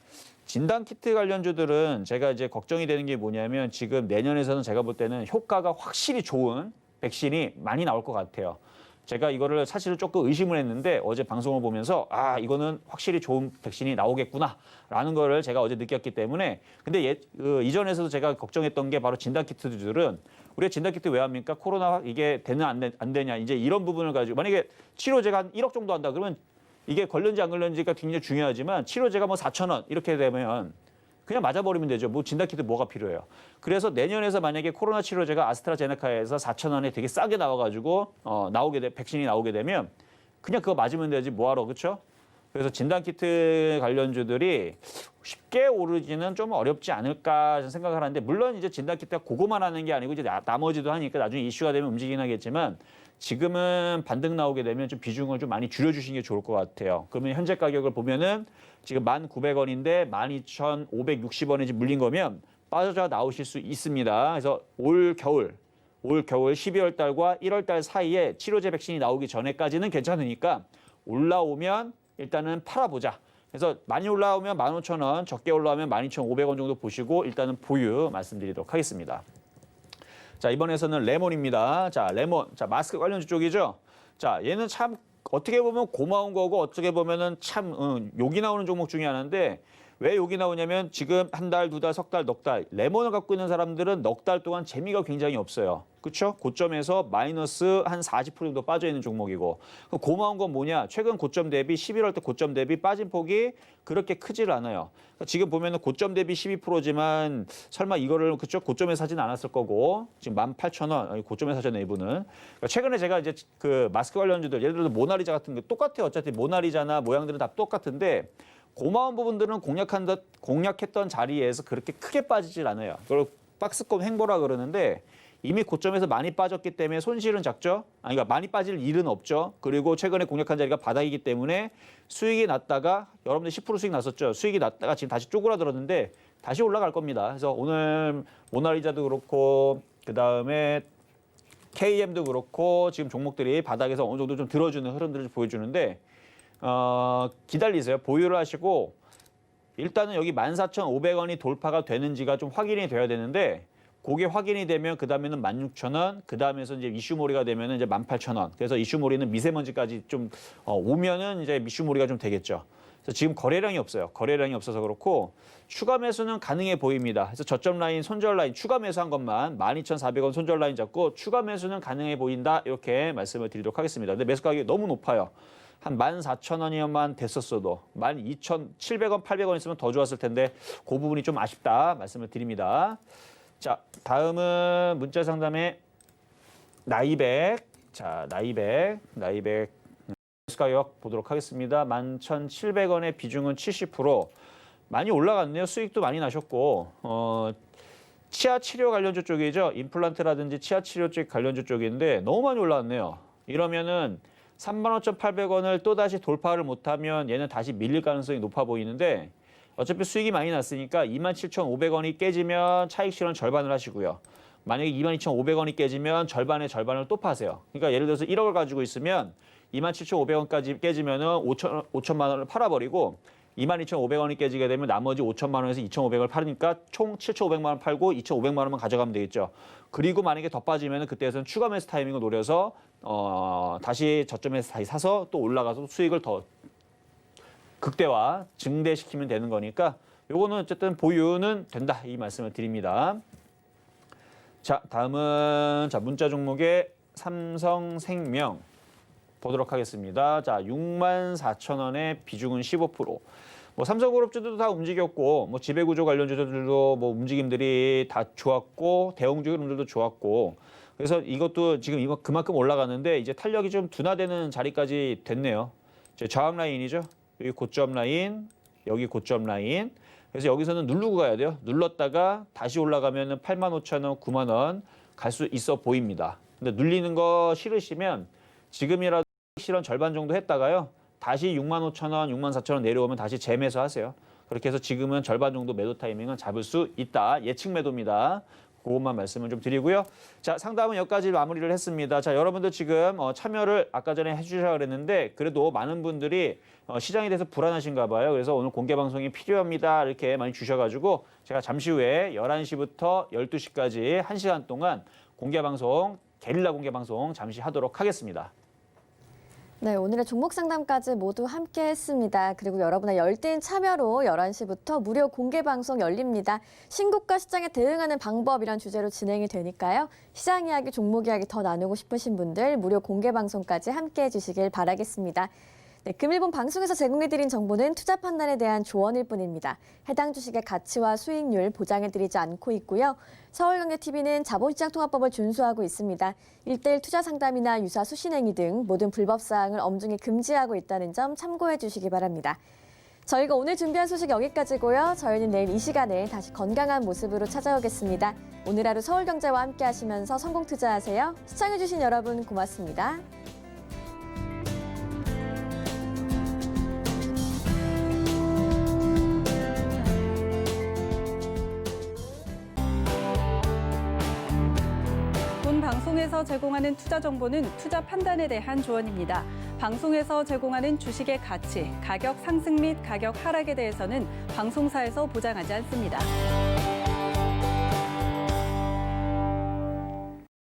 [SPEAKER 3] 진단키트 관련주들은 제가 이제 걱정이 되는 게 뭐냐면 지금 내년에서는 제가 볼 때는 효과가 확실히 좋은 백신이 많이 나올 것 같아요. 제가 이거를 사실은 조금 의심을 했는데 어제 방송을 보면서 이거는 확실히 좋은 백신이 나오겠구나라는 거를 제가 어제 느꼈기 때문에 근데 이전에서도 제가 걱정했던 게 바로 진단키트들은 우리가 진단키트 왜 합니까? 코로나 이게 되냐 안 되냐 이제 이런 부분을 가지고 만약에 치료제가 한 1억 정도 한다 그러면 이게 걸렸는지 안 걸렸는지가 굉장히 중요하지만 치료제가 뭐 4,000원 이렇게 되면 그냥 맞아버리면 되죠. 뭐 진단키트 뭐가 필요해요. 그래서 내년에서 만약에 코로나 치료제가 아스트라제네카에서 4,000원에 되게 싸게 나와가지고 백신이 나오게 되면 그냥 그거 맞으면 되지 뭐하러 그렇죠? 그래서 진단키트 관련주들이 쉽게 오르지는 좀 어렵지 않을까 생각을 하는데 물론 이제 진단키트가 그거만 하는 게 아니고 이제 나머지도 하니까 나중에 이슈가 되면 움직이긴 하겠지만 지금은 반등 나오게 되면 좀 비중을 좀 많이 줄여주시는 게 좋을 것 같아요. 그러면 현재 가격을 보면은 지금 1,900원인데 12,560원에 지금 물린 거면 빠져 나오실 수 있습니다. 그래서 올 겨울 12월 달과 1월 달 사이에 치료제 백신이 나오기 전에까지는 괜찮으니까 올라오면 일단은 팔아보자. 그래서 많이 올라오면 15,000원, 적게 올라오면 12,500원 정도 보시고 일단은 보유 말씀드리도록 하겠습니다. 자, 이번에서는 레몬입니다. 자, 레몬. 자, 마스크 관련주 쪽이죠. 자, 얘는 참 어떻게 보면 고마운 거고 어떻게 보면은 참 욕이 나오는 종목 중에 하나인데 왜 욕이 나오냐면 지금 한 달, 두 달, 석 달, 넉 달 레몬을 갖고 있는 사람들은 넉 달 동안 재미가 굉장히 없어요. 그렇죠? 고점에서 마이너스 한 40% 정도 빠져 있는 종목이고 고마운 건 뭐냐? 최근 고점 대비 11월 때 고점 대비 빠진 폭이 그렇게 크질 않아요. 지금 보면은 고점 대비 12%지만 설마 이거를 그쪽 고점에 사진 않았을 거고 지금 18,000원 고점에 사셨네 이분은. 그러니까 최근에 제가 이제 그 마스크 관련주들 예를 들어서 모나리자 같은 게 똑같아요. 어차피 모나리자나 모양들은 다 똑같은데 고마운 부분들은 공략했던 자리에서 그렇게 크게 빠지질 않아요. 그걸 박스권 횡보라 그러는데 이미 고점에서 많이 빠졌기 때문에 손실은 작죠. 그러니까 많이 빠질 일은 없죠. 그리고 최근에 공략한 자리가 바닥이기 때문에 수익이 났다가 여러분들 10% 수익 났었죠. 수익이 났다가 지금 다시 쪼그라들었는데 다시 올라갈 겁니다. 그래서 오늘 모나리자도 그렇고 그다음에 KM도 그렇고 지금 종목들이 바닥에서 어느 정도 좀 들어주는 흐름들을 보여주는데 기다리세요. 보유를 하시고 일단은 여기 14,500원이 돌파가 되는지가 좀 확인이 돼야 되는데 그게 확인이 되면 그다음에는 16,000원, 그다음에서 이제 이슈몰이가 되면은 이제 18,000원. 그래서 이슈몰이는 미세먼지까지 좀 오면은 이제 이슈몰이가 좀 되겠죠. 그래서 지금 거래량이 없어요. 거래량이 없어서 그렇고 추가 매수는 가능해 보입니다. 그래서 저점 라인, 손절 라인 추가 매수한 것만 12,400원 손절 라인 잡고 추가 매수는 가능해 보인다. 이렇게 말씀을 드리도록 하겠습니다. 근데 매수 가격이 너무 높아요. 한 14,000원이면 됐었어도 12,700원, 800원 있으면 더 좋았을 텐데 그 부분이 좀 아쉽다 말씀을 드립니다. 자, 다음은 문자 상담의 나이백. 자, 나이백 매수 가격 보도록 하겠습니다. 11,700원의 비중은 70%. 많이 올라갔네요. 수익도 많이 나셨고 치아 치료 관련주 쪽이죠. 임플란트라든지 치아 치료 쪽 관련주 쪽인데 너무 많이 올라왔네요. 이러면은 35,800원을 또다시 돌파를 못하면 얘는 다시 밀릴 가능성이 높아 보이는데 어차피 수익이 많이 났으니까 27,500원이 깨지면 차익 실현 절반을 하시고요. 만약에 22,500원이 깨지면 절반의 절반을 또 파세요. 그러니까 예를 들어서 1억을 가지고 있으면 27,500원까지 깨지면은 5천만 원을 팔아버리고 22,500원이 깨지게 되면 나머지 5천만 원에서 2,500원을 팔으니까 총 7,500만 원 팔고 2,500만 원만 가져가면 되겠죠. 그리고 만약에 더 빠지면 그때에서는 추가 매수 타이밍을 노려서 다시 저점에서 다시 사서 또 올라가서 수익을 더
[SPEAKER 8] 극대화, 증대시키면 되는 거니까 요거는 어쨌든 보유는 된다 이 말씀을 드립니다. 자, 다음은 문자 종목의 삼성생명 보도록 하겠습니다. 자, 64,000원에 비중은 15%. 삼성그룹주들도 다 움직였고, 지배구조 관련주들도 움직임들이 다 좋았고, 대형주 흐름들도 좋았고, 그래서 이것도 지금 그만큼 올라가는데 이제 탄력이 좀 둔화되는 자리까지 됐네요. 저항 라인이죠. 여기 고점 라인, 여기 고점 라인. 그래서 여기서는 누르고 가야 돼요. 눌렀다가 다시 올라가면 85,000원, 9만 원 갈 수 있어 보입니다. 근데 눌리는 거 싫으시면 지금이라도 실현 절반 정도 했다가요. 다시 65,000원, 64,000원 내려오면 다시 재매수 하세요. 그렇게 해서 지금은 절반 정도 매도 타이밍은 잡을 수 있다. 예측 매도입니다. 그것만 말씀을 좀 드리고요. 자, 상담은 여기까지 마무리를 했습니다. 자, 여러분들 지금 참여를 아까 전에 해주셔야 그랬는데 그래도 많은 분들이 시장에 대해서 불안하신가 봐요. 그래서 오늘 공개 방송이 필요합니다. 이렇게 많이 주셔가지고 제가 잠시 후에 11시부터 12시까지 1시간 동안 공개 방송, 게릴라 공개 방송 잠시 하도록 하겠습니다.
[SPEAKER 2] 네, 오늘의 종목 상담까지 모두 함께 했습니다. 그리고 여러분의 열띤 참여로 11시부터 무료 공개 방송 열립니다. 신고가 시장에 대응하는 방법이란 주제로 진행이 되니까요. 시장 이야기, 종목 이야기 더 나누고 싶으신 분들 무료 공개 방송까지 함께 해주시길 바라겠습니다. 네, 금일본 방송에서 제공해드린 정보는 투자 판단에 대한 조언일 뿐입니다. 해당 주식의 가치와 수익률 보장해드리지 않고 있고요. 서울경제TV는 자본시장 통합법을 준수하고 있습니다. 1:1 투자 상담이나 유사 수신행위 등 모든 불법 사항을 엄중히 금지하고 있다는 점 참고해 주시기 바랍니다. 저희가 오늘 준비한 소식 여기까지고요. 저희는 내일 이 시간에 다시 건강한 모습으로 찾아오겠습니다. 오늘 하루 서울경제와 함께 하시면서 성공 투자하세요. 시청해주신 여러분 고맙습니다.
[SPEAKER 1] 본 방송에서 제공하는 투자 정보는 투자 판단에 대한 조언입니다. 방송에서 제공하는 주식의 가치, 가격 상승 및 가격 하락에 대해서는 방송사에서 보장하지 않습니다.